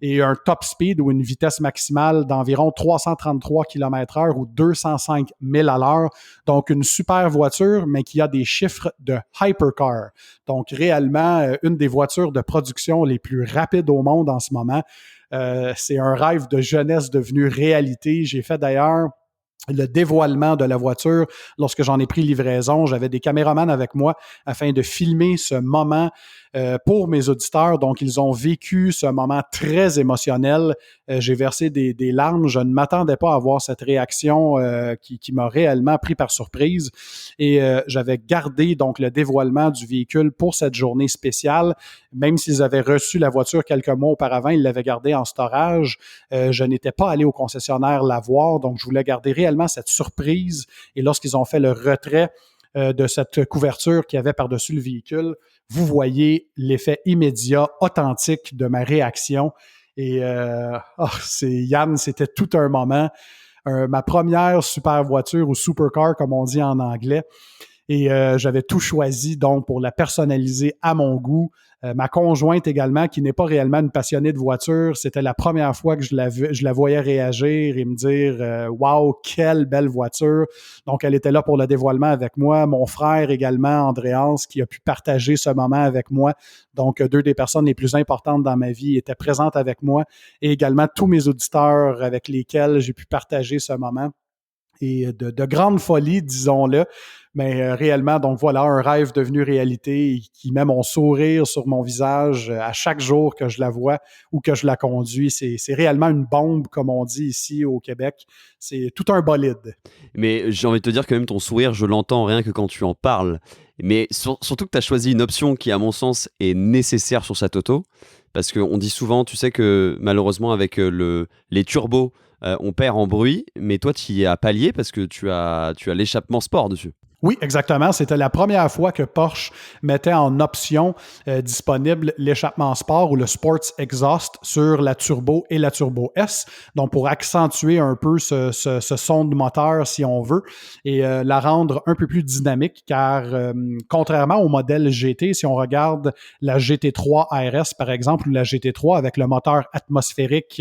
et un top speed ou une vitesse maximale d'environ 333 km/h ou 205 000 à l'heure. Donc, une super voiture, mais qui a des chiffres de hypercar. Donc, réellement, une des voitures de production les plus rapides au monde en ce moment. C'est un rêve de jeunesse devenu réalité. J'ai fait d'ailleurs le dévoilement de la voiture lorsque j'en ai pris livraison. J'avais des caméramans avec moi afin de filmer ce moment pour mes auditeurs. Donc, ils ont vécu ce moment très émotionnel. J'ai versé des larmes. Je ne m'attendais pas à avoir cette réaction qui m'a réellement pris par surprise. Et j'avais gardé donc le dévoilement du véhicule pour cette journée spéciale. Même s'ils avaient reçu la voiture quelques mois auparavant, ils l'avaient gardée en storage. Je n'étais pas allé au concessionnaire la voir, donc je voulais garder réellement cette surprise. Et lorsqu'ils ont fait le retrait de cette couverture qu'il y avait par-dessus le véhicule, vous voyez l'effet immédiat, authentique de ma réaction. Et Yann, c'était tout un moment. Ma première super voiture ou supercar, comme on dit en anglais. Et j'avais tout choisi donc pour la personnaliser à mon goût. Ma conjointe également, qui n'est pas réellement une passionnée de voiture, c'était la première fois que je la voyais réagir et me dire « Wow, quelle belle voiture! » Donc, elle était là pour le dévoilement avec moi. Mon frère également, Andréas, qui a pu partager ce moment avec moi. Donc, deux des personnes les plus importantes dans ma vie étaient présentes avec moi et également tous mes auditeurs avec lesquels j'ai pu partager ce moment. Et de grande folie, disons-le. Mais réellement, donc voilà, un rêve devenu réalité qui met mon sourire sur mon visage à chaque jour que je la vois ou que je la conduis. C'est réellement une bombe, comme on dit ici au Québec. C'est tout un bolide. Mais j'ai envie de te dire que même ton sourire, je l'entends rien que quand tu en parles. Mais surtout que tu as choisi une option qui, à mon sens, est nécessaire sur cette auto. Parce qu'on dit souvent, tu sais que malheureusement, avec les turbos, on perd en bruit. Mais toi, tu y as pallié parce que tu as l'échappement sport dessus. Oui, exactement. C'était la première fois que Porsche mettait en option disponible l'échappement sport ou le Sports Exhaust sur la Turbo et la Turbo S. Donc, pour accentuer un peu ce son de moteur, si on veut, et la rendre un peu plus dynamique, car contrairement au modèle GT, si on regarde la GT3 RS, par exemple, ou la GT3 avec le moteur atmosphérique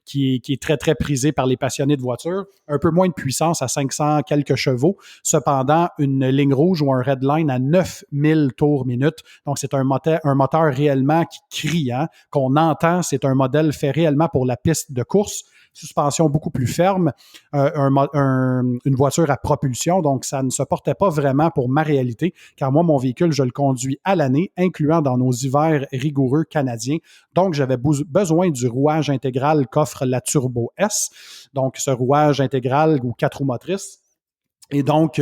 qui est très, très prisé par les passionnés de voiture, un peu moins de puissance à 500 quelques chevaux. Cependant, une ligne rouge ou un red line à 9000 tours minute. Donc, c'est un moteur réellement qui crie, hein, qu'on entend. C'est un modèle fait réellement pour la piste de course. Suspension beaucoup plus ferme, une voiture à propulsion. Donc, ça ne se portait pas vraiment pour ma réalité, car moi, mon véhicule, je le conduis à l'année, incluant dans nos hivers rigoureux canadiens. Donc, j'avais besoin du rouage intégral qu'offre la Turbo S. Donc, ce rouage intégral ou 4 roues motrices. Et donc,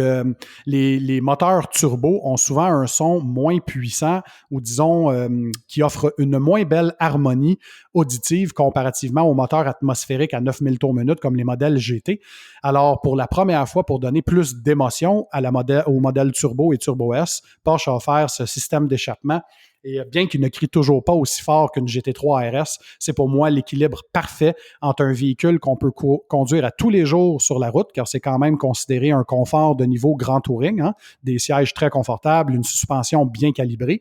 les moteurs turbo ont souvent un son moins puissant ou disons qui offre une moins belle harmonie auditive comparativement aux moteurs atmosphériques à 9000 tours minute comme les modèles GT. Alors, pour la première fois, pour donner plus d'émotion au modèle turbo et turbo S, Porsche a offert ce système d'échappement. Et bien qu'il ne crie toujours pas aussi fort qu'une GT3 RS, c'est pour moi l'équilibre parfait entre un véhicule qu'on peut conduire à tous les jours sur la route, car c'est quand même considéré un confort de niveau grand touring, hein, des sièges très confortables, une suspension bien calibrée,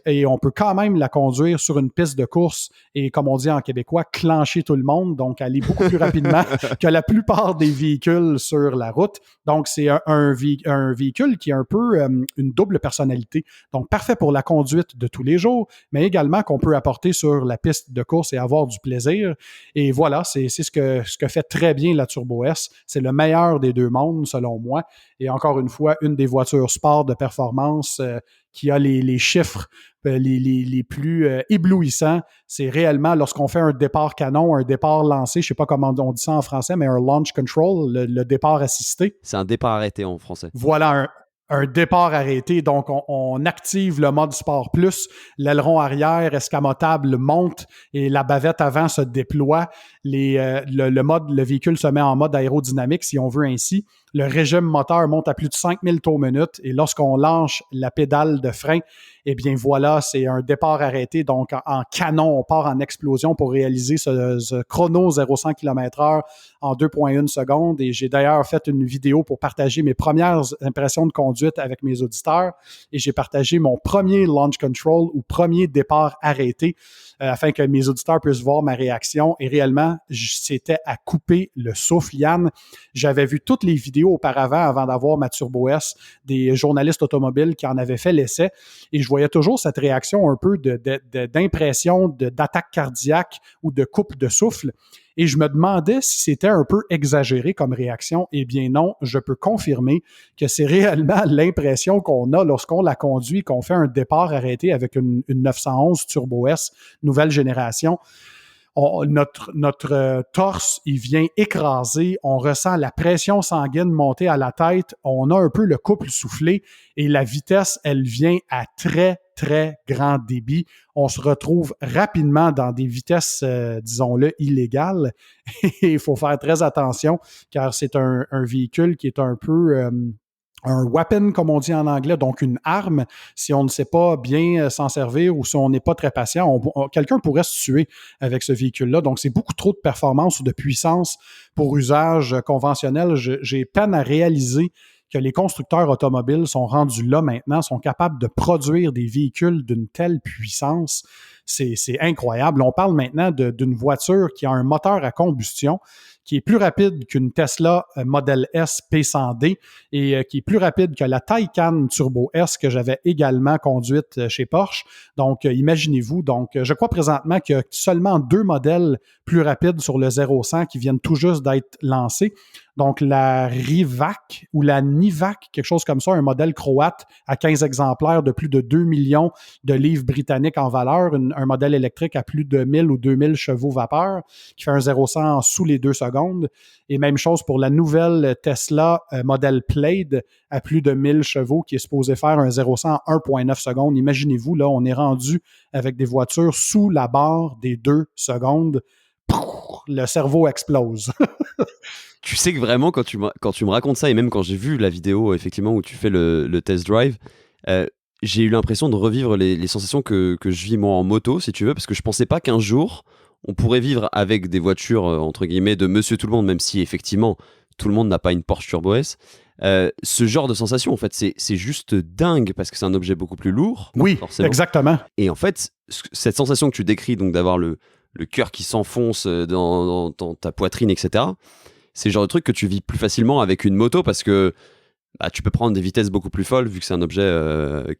et on peut quand même la conduire sur une piste de course et, comme on dit en québécois, clencher tout le monde, donc aller beaucoup plus rapidement que la plupart des véhicules sur la route. Donc, c'est un véhicule qui a un peu une double personnalité, donc parfait pour la conduite conduite de tous les jours, mais également qu'on peut apporter sur la piste de course et avoir du plaisir. Et voilà, c'est ce que fait très bien la Turbo S. C'est le meilleur des deux mondes, selon moi. Et encore une fois, une des voitures sport de performance qui a les chiffres les plus éblouissants. C'est réellement lorsqu'on fait un départ canon, un départ lancé, je ne sais pas comment on dit ça en français, mais un launch control, le départ assisté. C'est un départ arrêté en français. Voilà un départ arrêté. Donc, on active le mode Sport Plus. L'aileron arrière escamotable monte et la bavette avant se déploie. Le véhicule se met en mode aérodynamique, si on veut ainsi. Le régime moteur monte à plus de 5000 tours minute et lorsqu'on lâche la pédale de frein, eh bien voilà, c'est un départ arrêté. Donc, en canon, on part en explosion pour réaliser ce chrono 0-100 km/h en 2,1 secondes. Et j'ai d'ailleurs fait une vidéo pour partager mes premières impressions de conduite avec mes auditeurs. Et j'ai partagé mon premier launch control ou premier départ arrêté afin que mes auditeurs puissent voir ma réaction. Et réellement, c'était à couper le souffle, Yann. J'avais vu toutes les vidéos auparavant, avant d'avoir ma Turbo S, des journalistes automobiles qui en avaient fait l'essai. Et je voyais toujours cette réaction un peu d'impression, d'attaque cardiaque ou de coupe de souffle. Et je me demandais si c'était un peu exagéré comme réaction. Eh bien non, je peux confirmer que c'est réellement l'impression qu'on a lorsqu'on la conduit, qu'on fait un départ arrêté avec une 911 Turbo S, nouvelle génération. Notre torse, il vient écraser, on ressent la pression sanguine monter à la tête, on a un peu le couple soufflé et la vitesse, elle vient à très, très grand débit. On se retrouve rapidement dans des vitesses, disons-le, illégales. Et il faut faire très attention car c'est un véhicule qui est un peu... un weapon, comme on dit en anglais, donc une arme. Si on ne sait pas bien s'en servir ou si on n'est pas très patient, quelqu'un pourrait se tuer avec ce véhicule-là. Donc, c'est beaucoup trop de performance ou de puissance pour usage conventionnel. J'ai peine à réaliser que les constructeurs automobiles sont rendus là maintenant, sont capables de produire des véhicules d'une telle puissance. C'est incroyable. On parle maintenant d'une voiture qui a un moteur à combustion qui est plus rapide qu'une Tesla Model S P100D et qui est plus rapide que la Taycan Turbo S que j'avais également conduite chez Porsche. Donc, imaginez-vous. Donc, je crois présentement qu'il y a seulement 2 modèles plus rapides sur le 0-100 qui viennent tout juste d'être lancés. Donc, la Rivac ou la Nivac, quelque chose comme ça, un modèle croate à 15 exemplaires de plus de 2 millions de livres britanniques en valeur, un modèle électrique à plus de 1000 ou 2000 chevaux vapeur qui fait un 0-100 en sous les 2 secondes. Et même chose pour la nouvelle Tesla modèle Plaid à plus de 1000 chevaux qui est supposé faire un 0-100 en 1,9 secondes. Imaginez-vous, là, on est rendu avec des voitures sous la barre des 2 secondes. Le cerveau explose. Tu sais que vraiment, quand tu me racontes ça, et même quand j'ai vu la vidéo effectivement où tu fais le test drive, j'ai eu l'impression de revivre les sensations que je vis moi en moto, si tu veux, parce que je pensais pas qu'un jour, on pourrait vivre avec des voitures, entre guillemets, de monsieur tout le monde, même si effectivement, tout le monde n'a pas une Porsche Turbo S. Ce genre de sensation, en fait, c'est juste dingue, parce que c'est un objet beaucoup plus lourd. Oui, forcément. Exactement. Et en fait, cette sensation que tu décris, donc d'avoir le cœur qui s'enfonce dans ta poitrine, etc., c'est le genre de truc que tu vis plus facilement avec une moto parce que tu peux prendre des vitesses beaucoup plus folles vu que c'est un objet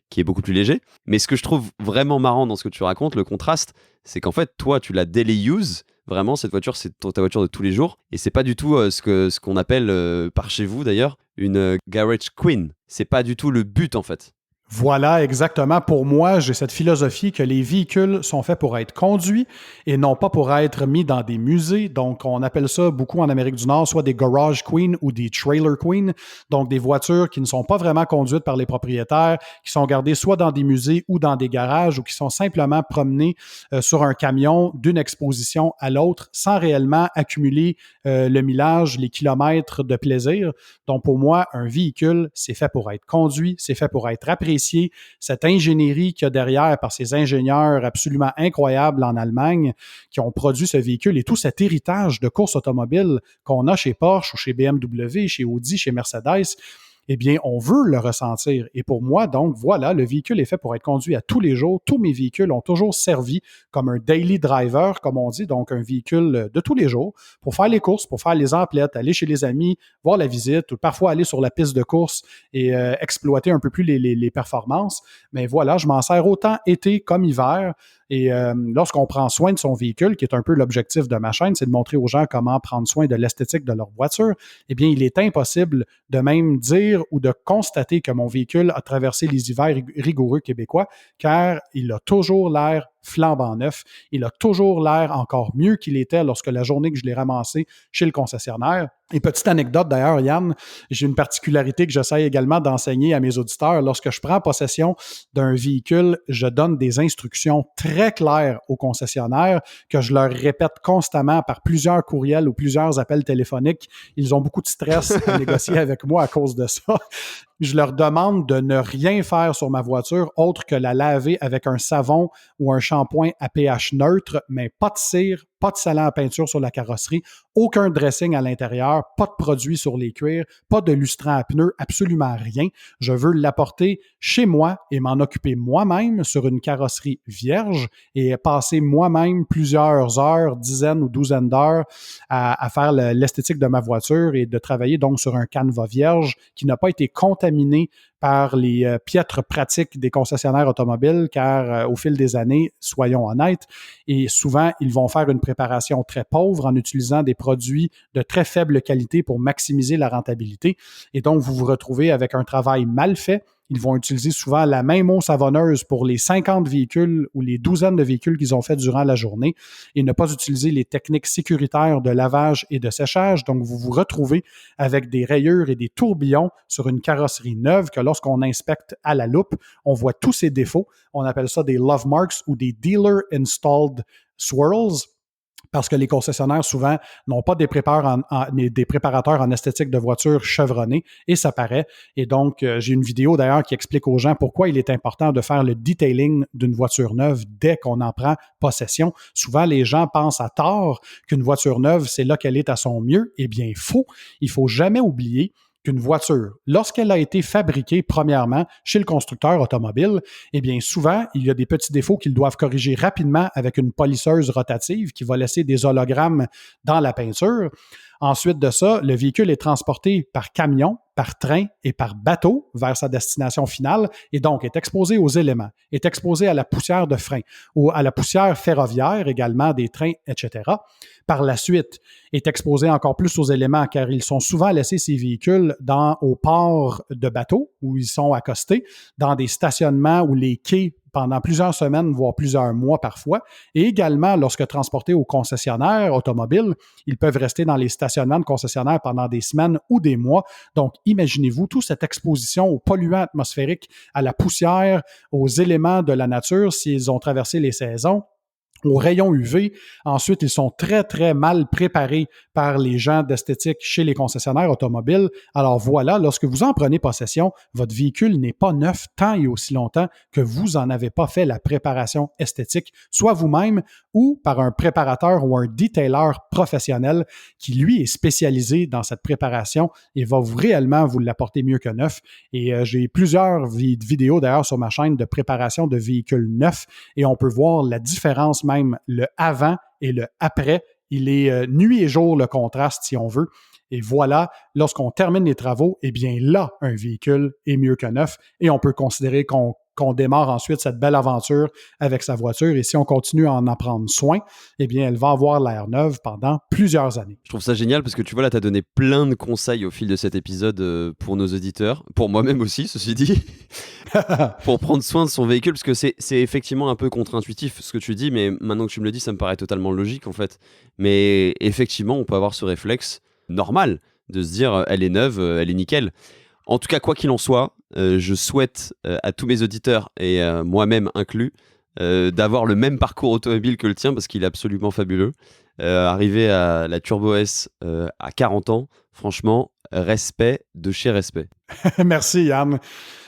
qui est beaucoup plus léger. Mais ce que je trouve vraiment marrant dans ce que tu racontes, le contraste, c'est qu'en fait, toi, tu la daily use. Vraiment, cette voiture, c'est ta voiture de tous les jours. Et c'est pas du tout ce qu'on appelle, par chez vous d'ailleurs, une garage queen. C'est pas du tout le but en fait. Voilà, exactement. Pour moi, j'ai cette philosophie que les véhicules sont faits pour être conduits et non pas pour être mis dans des musées. Donc, on appelle ça beaucoup en Amérique du Nord, soit des garage queens ou des trailer queens. Donc, des voitures qui ne sont pas vraiment conduites par les propriétaires, qui sont gardées soit dans des musées ou dans des garages ou qui sont simplement promenées sur un camion d'une exposition à l'autre sans réellement accumuler le millage, les kilomètres de plaisir. Donc, pour moi, un véhicule, c'est fait pour être conduit, c'est fait pour être apprécié. Cette ingénierie qu'il y a derrière par ces ingénieurs absolument incroyables en Allemagne qui ont produit ce véhicule et tout cet héritage de course automobile qu'on a chez Porsche ou chez BMW, chez Audi, chez Mercedes. eh bien, on veut le ressentir. Et pour moi, donc, voilà, le véhicule est fait pour être conduit à tous les jours. Tous mes véhicules ont toujours servi comme un daily driver, comme on dit, donc un véhicule de tous les jours, pour faire les courses, pour faire les emplettes, aller chez les amis, voir la visite, ou parfois aller sur la piste de course et exploiter un peu plus les performances. Mais voilà, je m'en sers autant été comme hiver. Et lorsqu'on prend soin de son véhicule, qui est un peu l'objectif de ma chaîne, c'est de montrer aux gens comment prendre soin de l'esthétique de leur voiture, eh bien, il est impossible de même dire ou de constater que mon véhicule a traversé les hivers rigoureux québécois, car il a toujours l'air flambant neuf. Il a toujours l'air encore mieux qu'il était lorsque la journée que je l'ai ramassé chez le concessionnaire. Et petite anecdote d'ailleurs, Yann, j'ai une particularité que j'essaie également d'enseigner à mes auditeurs. Lorsque je prends possession d'un véhicule, je donne des instructions très claires aux concessionnaires que je leur répète constamment par plusieurs courriels ou plusieurs appels téléphoniques. Ils ont beaucoup de stress à négocier avec moi à cause de ça. Je leur demande de ne rien faire sur ma voiture autre que la laver avec un savon ou un shampoing à pH neutre, mais pas de cire, pas de salon à peinture sur la carrosserie, aucun dressing à l'intérieur, pas de produits sur les cuirs, pas de lustrant à pneus, absolument rien. Je veux l'apporter chez moi et m'en occuper moi-même sur une carrosserie vierge et passer moi-même plusieurs heures, dizaines ou douzaines d'heures à faire l'esthétique de ma voiture et de travailler donc sur un canevas vierge qui n'a pas été contaminé par les piètres pratiques des concessionnaires automobiles, car au fil des années, soyons honnêtes, et souvent, ils vont faire une préparation très pauvre en utilisant des produits de très faible qualité pour maximiser la rentabilité. Et donc, vous vous retrouvez avec un travail mal fait. Ils vont utiliser souvent la même eau savonneuse pour les 50 véhicules ou les douzaines de véhicules qu'ils ont fait durant la journée et ne pas utiliser les techniques sécuritaires de lavage et de séchage. Donc, vous vous retrouvez avec des rayures et des tourbillons sur une carrosserie neuve que lorsqu'on inspecte à la loupe, on voit tous ces défauts. On appelle ça des love marks ou des dealer installed swirls. Parce que les concessionnaires, souvent, n'ont pas des préparateurs en esthétique de voitures chevronnés, et ça paraît. Et donc, j'ai une vidéo d'ailleurs qui explique aux gens pourquoi il est important de faire le detailing d'une voiture neuve dès qu'on en prend possession. Souvent, les gens pensent à tort qu'une voiture neuve, c'est là qu'elle est à son mieux. Eh bien, faux. Il faut jamais oublier qu'une voiture, lorsqu'elle a été fabriquée premièrement chez le constructeur automobile, eh bien souvent, il y a des petits défauts qu'ils doivent corriger rapidement avec une polisseuse rotative qui va laisser des hologrammes dans la peinture. Ensuite de ça, le véhicule est transporté par camion, par train et par bateau vers sa destination finale et donc est exposé aux éléments, est exposé à la poussière de frein ou à la poussière ferroviaire également des trains, etc. Par la suite, est exposé encore plus aux éléments car ils sont souvent laissés ces véhicules au port de bateaux où ils sont accostés, dans des stationnements ou les quais pendant plusieurs semaines, voire plusieurs mois parfois. Et également, lorsque transportés au concessionnaire automobile, ils peuvent rester dans les stationnements de concessionnaires pendant des semaines ou des mois. Donc, imaginez-vous toute cette exposition aux polluants atmosphériques, à la poussière, aux éléments de la nature s'ils ont traversé les saisons, aux rayons UV. Ensuite, ils sont très, très mal préparés par les gens d'esthétique chez les concessionnaires automobiles. Alors voilà, lorsque vous en prenez possession, votre véhicule n'est pas neuf tant et aussi longtemps que vous n'en avez pas fait la préparation esthétique, soit vous-même ou par un préparateur ou un detailer professionnel qui, lui, est spécialisé dans cette préparation et va réellement vous l'apporter mieux que neuf. Et j'ai plusieurs vidéos d'ailleurs sur ma chaîne de préparation de véhicules neufs et on peut voir la différence même le avant et le après. Il est nuit et jour le contraste si on veut. Et voilà, lorsqu'on termine les travaux, eh bien là, un véhicule est mieux que neuf et on peut considérer qu'on démarre ensuite cette belle aventure avec sa voiture. Et si on continue à en prendre soin, eh bien, elle va avoir l'air neuve pendant plusieurs années. Je trouve ça génial parce que tu vois, là, tu as donné plein de conseils au fil de cet épisode pour nos auditeurs, pour moi-même aussi, ceci dit, pour prendre soin de son véhicule, parce que c'est effectivement un peu contre-intuitif ce que tu dis, mais maintenant que tu me le dis, ça me paraît totalement logique en fait. Mais effectivement, on peut avoir ce réflexe normal de se dire, elle est neuve, elle est nickel. En tout cas, quoi qu'il en soit, je souhaite à tous mes auditeurs et moi-même inclus d'avoir le même parcours automobile que le tien parce qu'il est absolument fabuleux. Arriver à la Turbo S à 40 ans, franchement, respect de chez respect. Merci, Yann.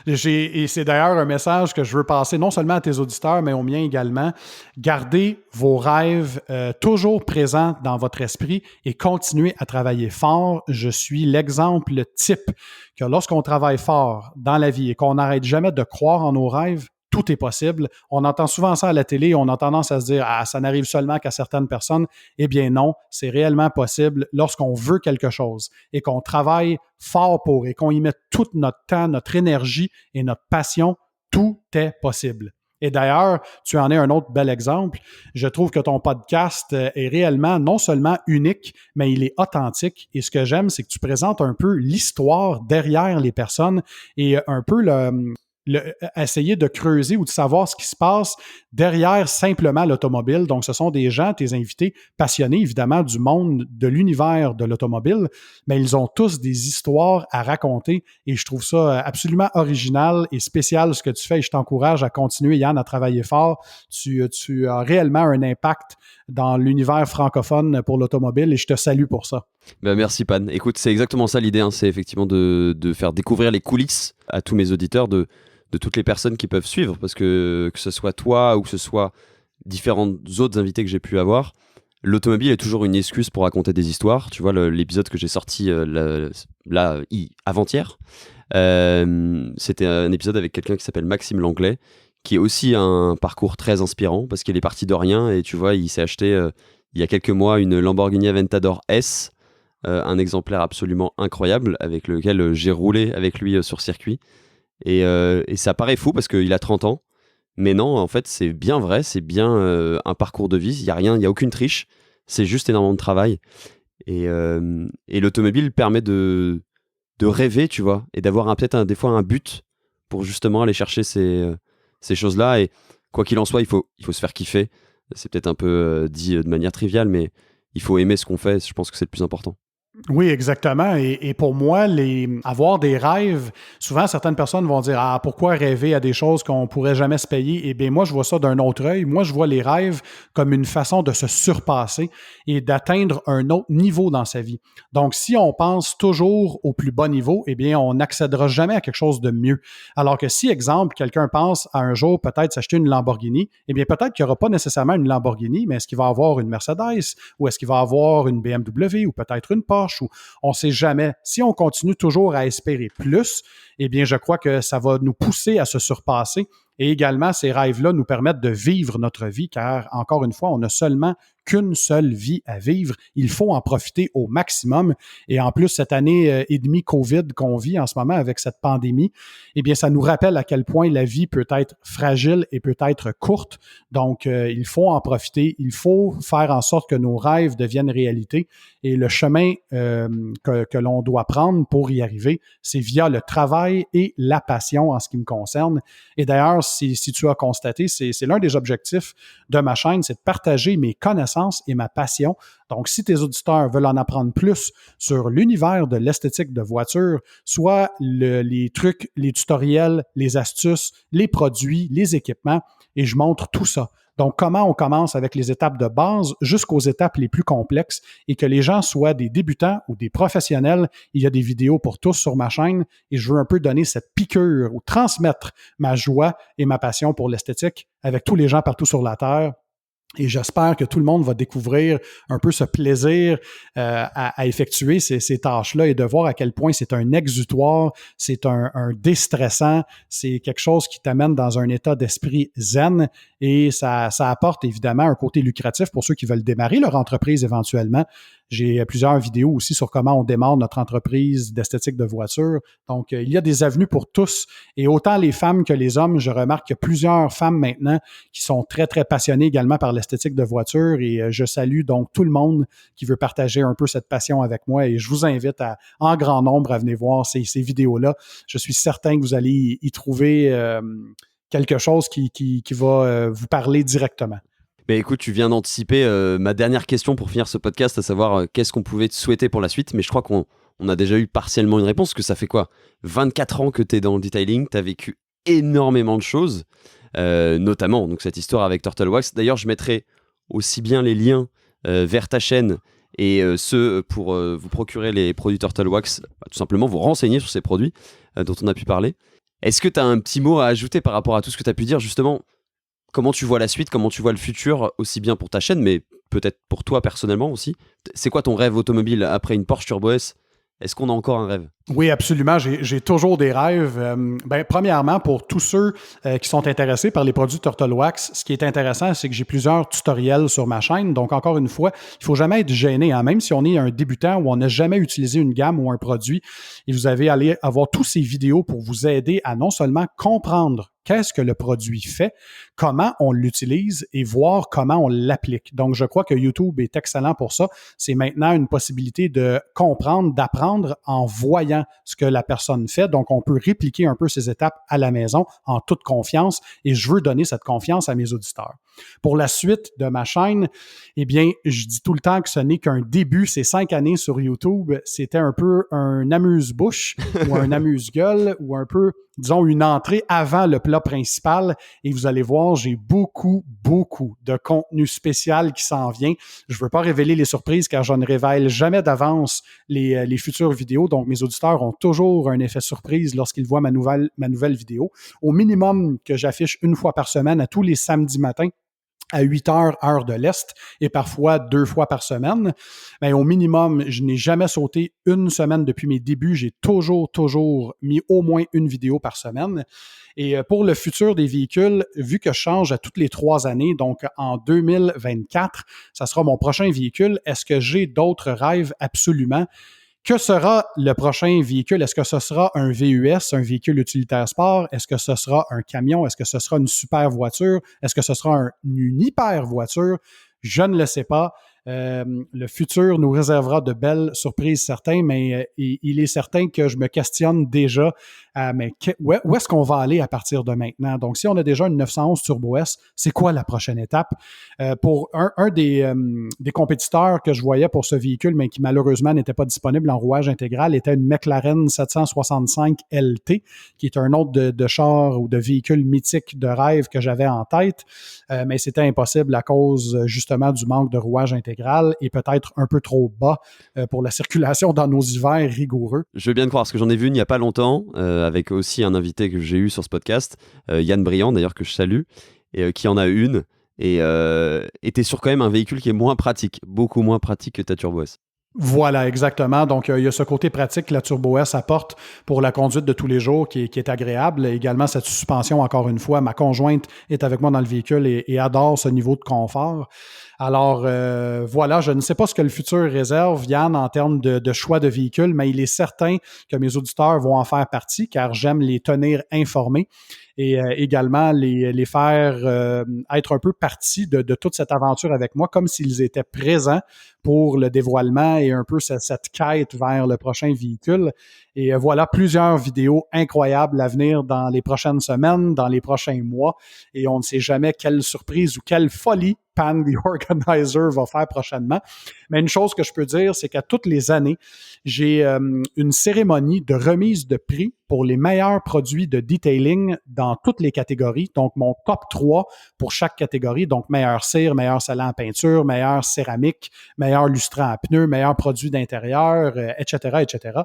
Et c'est d'ailleurs un message que je veux passer non seulement à tes auditeurs, mais aux miens également. Gardez vos rêves toujours présents dans votre esprit et continuez à travailler fort. Je suis l'exemple type que lorsqu'on travaille fort dans la vie et qu'on n'arrête jamais de croire en nos rêves, tout est possible. On entend souvent ça à la télé, on a tendance à se dire « Ah, ça n'arrive seulement qu'à certaines personnes ». Eh bien non, c'est réellement possible lorsqu'on veut quelque chose et qu'on travaille fort pour et qu'on y met tout notre temps, notre énergie et notre passion, tout est possible. Et d'ailleurs, tu en es un autre bel exemple. Je trouve que ton podcast est réellement non seulement unique, mais il est authentique. Et ce que j'aime, c'est que tu présentes un peu l'histoire derrière les personnes et un peu essayer de creuser ou de savoir ce qui se passe derrière simplement l'automobile. Donc, ce sont des gens, tes invités, passionnés évidemment du monde, de l'univers de l'automobile, mais ils ont tous des histoires à raconter et je trouve ça absolument original et spécial ce que tu fais et je t'encourage à continuer, Yann, à travailler fort. Tu as réellement un impact dans l'univers francophone pour l'automobile et je te salue pour ça. Ben merci Pan. Écoute, c'est exactement ça l'idée, hein. C'est effectivement de faire découvrir les coulisses à tous mes auditeurs de toutes les personnes qui peuvent suivre, parce que ce soit toi ou que ce soit différents autres invités que j'ai pu avoir, l'automobile est toujours une excuse pour raconter des histoires. Tu vois, l'épisode que j'ai sorti avant-hier, c'était un épisode avec quelqu'un qui s'appelle Maxime Langlais, qui est aussi un parcours très inspirant, parce qu'il est parti de rien, et tu vois, il s'est acheté il y a quelques mois une Lamborghini Aventador S, un exemplaire absolument incroyable, avec lequel j'ai roulé avec lui sur circuit. Et ça paraît fou parce qu'il a 30 ans, mais non, en fait, c'est bien vrai, c'est bien un parcours de vie. Il n'y a rien, il n'y a aucune triche, c'est juste énormément de travail. Et l'automobile permet de rêver, tu vois, et d'avoir peut-être des fois un but pour justement aller chercher ces choses-là. Et quoi qu'il en soit, il faut se faire kiffer. C'est peut-être un peu dit de manière triviale, mais il faut aimer ce qu'on fait. Je pense que c'est le plus important. Oui, exactement. Et pour moi, avoir des rêves, souvent certaines personnes vont dire ah, pourquoi rêver à des choses qu'on pourrait jamais se payer? Eh bien, moi, je vois ça d'un autre œil. Moi, je vois les rêves comme une façon de se surpasser et d'atteindre un autre niveau dans sa vie. Donc, si on pense toujours au plus bas niveau, eh bien, on n'accédera jamais à quelque chose de mieux. Alors que si, exemple, quelqu'un pense à un jour peut-être s'acheter une Lamborghini, eh bien, peut-être qu'il n'y aura pas nécessairement une Lamborghini, mais est-ce qu'il va avoir une Mercedes ou est-ce qu'il va avoir une BMW ou peut-être une Porsche? Ou on ne sait jamais. Si on continue toujours à espérer plus, eh bien, je crois que ça va nous pousser à se surpasser. Et également, ces rêves-là nous permettent de vivre notre vie, car, encore une fois, on n'a seulement qu'une seule vie à vivre. Il faut en profiter au maximum. Et en plus, cette année et demie COVID qu'on vit en ce moment avec cette pandémie, eh bien, ça nous rappelle à quel point la vie peut être fragile et peut être courte. Donc, il faut en profiter. Il faut faire en sorte que nos rêves deviennent réalité. Et le chemin que l'on doit prendre pour y arriver, c'est via le travail et la passion en ce qui me concerne. Et d'ailleurs, si tu as constaté, c'est l'un des objectifs de ma chaîne, c'est de partager mes connaissances et ma passion. Donc, si tes auditeurs veulent en apprendre plus sur l'univers de l'esthétique de voiture, soit les trucs, les tutoriels, les astuces, les produits, les équipements, et je montre tout ça. Donc, comment on commence avec les étapes de base jusqu'aux étapes les plus complexes et que les gens soient des débutants ou des professionnels. Il y a des vidéos pour tous sur ma chaîne et je veux un peu donner cette piqûre ou transmettre ma joie et ma passion pour l'esthétique avec tous les gens partout sur la Terre. Et j'espère que tout le monde va découvrir un peu ce plaisir à effectuer ces tâches-là et de voir à quel point c'est un exutoire, c'est un déstressant, c'est quelque chose qui t'amène dans un état d'esprit zen et ça apporte évidemment un côté lucratif pour ceux qui veulent démarrer leur entreprise éventuellement. J'ai plusieurs vidéos aussi sur comment on démarre notre entreprise d'esthétique de voiture. Donc, il y a des avenues pour tous. Et autant les femmes que les hommes, je remarque qu'il y a plusieurs femmes maintenant qui sont très, très passionnées également par l'esthétique de voiture. Et je salue donc tout le monde qui veut partager un peu cette passion avec moi. Et je vous invite en grand nombre à venir voir ces vidéos-là. Je suis certain que vous allez y trouver quelque chose qui va vous parler directement. Ben écoute, tu viens d'anticiper ma dernière question pour finir ce podcast, à savoir qu'est-ce qu'on pouvait te souhaiter pour la suite, mais je crois qu'on a déjà eu partiellement une réponse, parce que ça fait quoi 24 ans que tu es dans le detailing, tu as vécu énormément de choses, notamment donc cette histoire avec Turtle Wax. D'ailleurs, je mettrai aussi bien les liens vers ta chaîne et pour vous procurer les produits Turtle Wax, tout simplement vous renseigner sur ces produits dont on a pu parler. Est-ce que tu as un petit mot à ajouter par rapport à tout ce que tu as pu dire, justement? Comment tu vois la suite, comment tu vois le futur, aussi bien pour ta chaîne, mais peut-être pour toi personnellement aussi? C'est quoi ton rêve automobile après une Porsche Turbo S? Est-ce qu'on a encore un rêve? Oui, absolument. J'ai toujours des rêves. Premièrement, pour tous ceux qui sont intéressés par les produits Turtle Wax, ce qui est intéressant, c'est que j'ai plusieurs tutoriels sur ma chaîne. Donc, encore une fois, il ne faut jamais être gêné, hein? Même si on est un débutant ou on n'a jamais utilisé une gamme ou un produit, et vous allez aller avoir tous ces vidéos pour vous aider à non seulement comprendre qu'est-ce que le produit fait, comment on l'utilise et voir comment on l'applique. Donc, je crois que YouTube est excellent pour ça. C'est maintenant une possibilité de comprendre, d'apprendre en voyant ce que la personne fait. Donc, on peut répliquer un peu ces étapes à la maison en toute confiance et je veux donner cette confiance à mes auditeurs. Pour la suite de ma chaîne, eh bien, je dis tout le temps que ce n'est qu'un début. Ces 5 années sur YouTube, c'était un peu un amuse-bouche ou un amuse-gueule ou un peu, disons, une entrée avant le plat principal. Et vous allez voir, j'ai beaucoup de contenu spécial qui s'en vient. Je ne veux pas révéler les surprises car je ne révèle jamais d'avance les futures vidéos. Donc, mes auditeurs ont toujours un effet surprise lorsqu'ils voient ma nouvelle vidéo. Au minimum que j'affiche une fois par semaine à tous les samedis matins, à 8 heures, heure de l'Est, et parfois 2 fois par semaine. Mais au minimum, je n'ai jamais sauté une semaine depuis mes débuts. J'ai toujours mis au moins une vidéo par semaine. Et pour le futur des véhicules, vu que je change à toutes les 3 années, donc en 2024, ça sera mon prochain véhicule. Est-ce que j'ai d'autres rêves? Absolument. Que sera le prochain véhicule? Est-ce que ce sera un VUS, un véhicule utilitaire sport? Est-ce que ce sera un camion? Est-ce que ce sera une super voiture? Est-ce que ce sera une hyper voiture? Je ne le sais pas. Le futur nous réservera de belles surprises, certains, mais il est certain que je me questionne déjà où est-ce qu'on va aller à partir de maintenant? Donc, si on a déjà une 911 Turbo S, c'est quoi la prochaine étape? Pour un des compétiteurs que je voyais pour ce véhicule, mais qui malheureusement n'était pas disponible en rouage intégral, était une McLaren 765 LT, qui est un autre de char ou de véhicule mythique de rêve que j'avais en tête, mais c'était impossible à cause justement du manque de rouage intégral et peut-être un peu trop bas pour la circulation dans nos hivers rigoureux. Je veux bien te croire, parce que j'en ai vu une il n'y a pas longtemps, avec aussi un invité que j'ai eu sur ce podcast, Yann Briand d'ailleurs, que je salue, et qui en a une, et était sur quand même un véhicule qui est moins pratique, beaucoup moins pratique que ta Turbo S. Voilà, exactement. Donc, il y a ce côté pratique que la Turbo S apporte pour la conduite de tous les jours qui est agréable. Également, cette suspension, encore une fois, ma conjointe est avec moi dans le véhicule et adore ce niveau de confort. Alors, voilà, je ne sais pas ce que le futur réserve, Yann, en termes de choix de véhicules, mais il est certain que mes auditeurs vont en faire partie car j'aime les tenir informés et également les faire être un peu partie de toute cette aventure avec moi, comme s'ils étaient présents pour le dévoilement et un peu cette quête vers le prochain véhicule. Et voilà, plusieurs vidéos incroyables à venir dans les prochaines semaines, dans les prochains mois. Et on ne sait jamais quelle surprise ou quelle folie Pan the Organizer va faire prochainement. Mais une chose que je peux dire, c'est qu'à toutes les années, j'ai une cérémonie de remise de prix pour les meilleurs produits de detailing dans toutes les catégories. Donc, mon top 3 pour chaque catégorie. Donc, meilleur cire, meilleur scellant en peinture, meilleur céramique, meilleur lustrant à pneus, meilleur produit d'intérieur, etc., etc.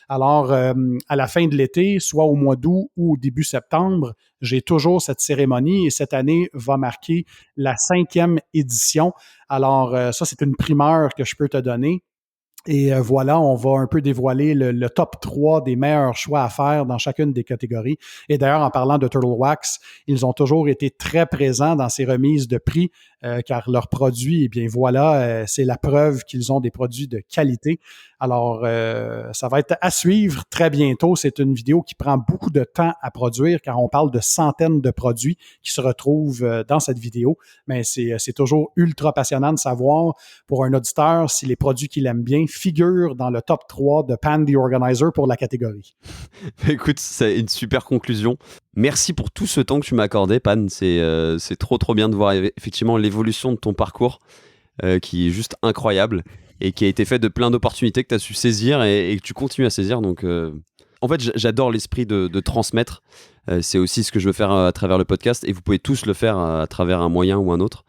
Alors, à la fin de l'été, soit au mois d'août ou au début septembre, j'ai toujours cette cérémonie et cette année va marquer la 5e édition. Alors, ça, c'est une primeur que je peux te donner. Et voilà, on va un peu dévoiler le top 3 des meilleurs choix à faire dans chacune des catégories. Et d'ailleurs, en parlant de Turtle Wax, ils ont toujours été très présents dans ces remises de prix, car leurs produits, eh bien voilà, c'est la preuve qu'ils ont des produits de qualité. Alors, ça va être à suivre très bientôt. C'est une vidéo qui prend beaucoup de temps à produire, car on parle de centaines de produits qui se retrouvent dans cette vidéo. Mais c'est toujours ultra passionnant de savoir pour un auditeur si les produits qu'il aime bien figurent dans le top 3 de Pan the Organizer pour la catégorie. Écoute, c'est une super conclusion. Merci pour tout ce temps que tu m'as accordé, Pan. C'est trop bien de voir effectivement l'évolution de ton parcours qui est juste incroyable et qui a été fait de plein d'opportunités que tu as su saisir et que tu continues à saisir. Donc, en fait, j'adore l'esprit de transmettre. C'est aussi ce que je veux faire à travers le podcast et vous pouvez tous le faire à travers un moyen ou un autre.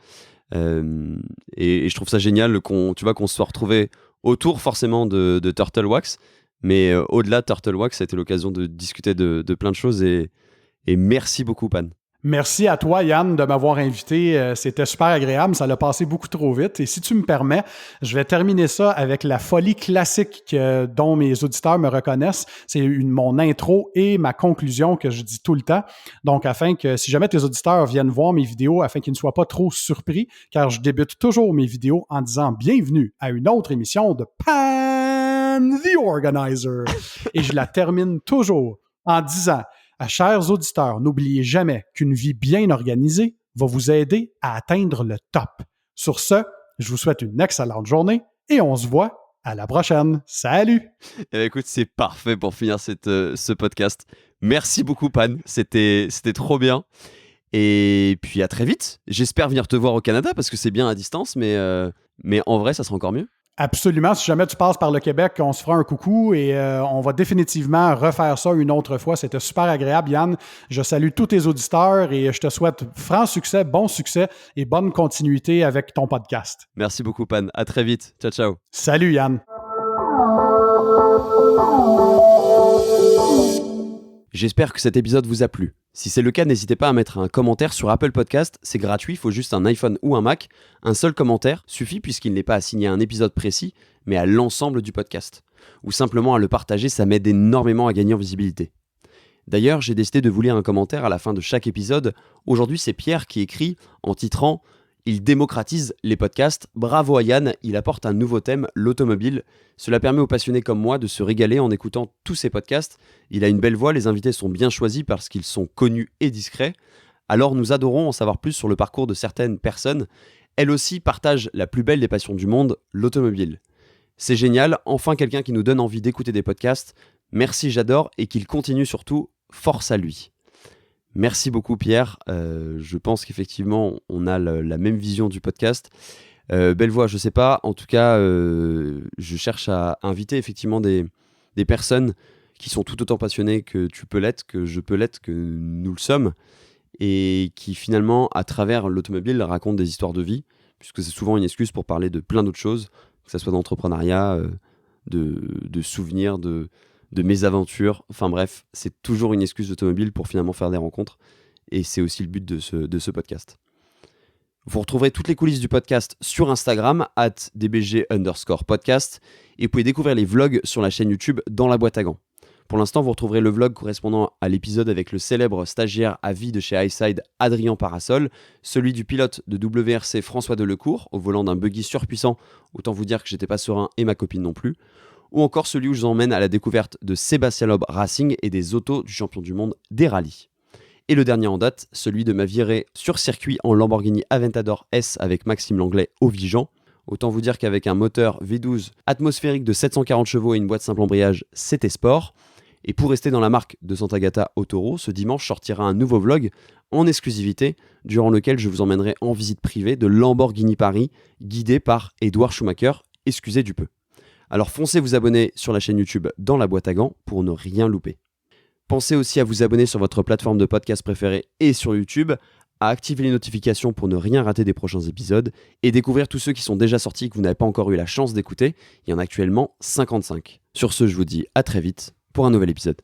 Et je trouve ça génial qu'on se soit retrouvé autour forcément de Turtle Wax, mais au-delà de Turtle Wax, ça a été l'occasion de discuter de plein de choses et merci beaucoup, Pan. Merci à toi, Yann, de m'avoir invité. C'était super agréable. Ça l'a passé beaucoup trop vite. Et si tu me permets, je vais terminer ça avec la folie classique dont mes auditeurs me reconnaissent. C'est mon intro et ma conclusion que je dis tout le temps. Donc, afin que, si jamais tes auditeurs viennent voir mes vidéos, afin qu'ils ne soient pas trop surpris, car je débute toujours mes vidéos en disant « Bienvenue à une autre émission de Pan the Organizer ». Et je la termine toujours en disant « Chers auditeurs, n'oubliez jamais qu'une vie bien organisée va vous aider à atteindre le top. Sur ce, je vous souhaite une excellente journée et on se voit à la prochaine. Salut! Écoute, c'est parfait pour finir ce podcast. Merci beaucoup, Pan. C'était trop bien. Et puis à très vite. J'espère venir te voir au Canada parce que c'est bien à distance, mais en vrai, ça sera encore mieux. Absolument. Si jamais tu passes par le Québec, on se fera un coucou et on va définitivement refaire ça une autre fois. C'était super agréable, Yann. Je salue tous tes auditeurs et je te souhaite franc succès, bon succès et bonne continuité avec ton podcast. Merci beaucoup, Pan. À très vite. Ciao, ciao. Salut, Yann. J'espère que cet épisode vous a plu. Si c'est le cas, n'hésitez pas à mettre un commentaire sur Apple Podcast, c'est gratuit, il faut juste un iPhone ou un Mac. Un seul commentaire suffit puisqu'il n'est pas assigné à un épisode précis, mais à l'ensemble du podcast. Ou simplement à le partager, ça m'aide énormément à gagner en visibilité. D'ailleurs, j'ai décidé de vous lire un commentaire à la fin de chaque épisode. Aujourd'hui, c'est Pierre qui écrit en titrant « Il démocratise les podcasts. Bravo à Yann, il apporte un nouveau thème, l'automobile. Cela permet aux passionnés comme moi de se régaler en écoutant tous ces podcasts. Il a une belle voix, les invités sont bien choisis parce qu'ils sont connus et discrets. Alors nous adorons en savoir plus sur le parcours de certaines personnes. Elles aussi partagent la plus belle des passions du monde, l'automobile. C'est génial, enfin quelqu'un qui nous donne envie d'écouter des podcasts. Merci, j'adore, et qu'il continue surtout, force à lui. » Merci beaucoup, Pierre. Je pense qu'effectivement, on a la même vision du podcast. Belle voix, je sais pas. En tout cas, je cherche à inviter effectivement des personnes qui sont tout autant passionnées que tu peux l'être, que je peux l'être, que nous le sommes, et qui finalement, à travers l'automobile, racontent des histoires de vie, puisque c'est souvent une excuse pour parler de plein d'autres choses, que ce soit d'entrepreneuriat, de souvenirs, de mésaventures, enfin bref, c'est toujours une excuse d'automobile pour finalement faire des rencontres, et c'est aussi le but de ce podcast. Vous retrouverez toutes les coulisses du podcast sur Instagram, @dbg_podcast, et vous pouvez découvrir les vlogs sur la chaîne YouTube Dans la boîte à gants. Pour l'instant, vous retrouverez le vlog correspondant à l'épisode avec le célèbre stagiaire à vie de chez iSide, Adrien Parasol, celui du pilote de WRC François Delecourt, au volant d'un buggy surpuissant, autant vous dire que j'étais pas serein et ma copine non plus, ou encore celui où je vous emmène à la découverte de Sébastien Loeb Racing et des autos du champion du monde des rallyes. Et le dernier en date, celui de ma virée sur circuit en Lamborghini Aventador S avec Maxime Langlais au Vigan. Autant vous dire qu'avec un moteur V12 atmosphérique de 740 chevaux et une boîte simple embrayage, c'était sport. Et pour rester dans la marque de Sant'Agata Autoro, ce dimanche sortira un nouveau vlog en exclusivité, durant lequel je vous emmènerai en visite privée de Lamborghini Paris, guidé par Édouard Schumacher, excusez du peu. Alors foncez vous abonner sur la chaîne YouTube Dans la boîte à gants pour ne rien louper. Pensez aussi à vous abonner sur votre plateforme de podcast préférée et sur YouTube, à activer les notifications pour ne rien rater des prochains épisodes et découvrir tous ceux qui sont déjà sortis et que vous n'avez pas encore eu la chance d'écouter. Il y en a actuellement 55. Sur ce, je vous dis à très vite pour un nouvel épisode.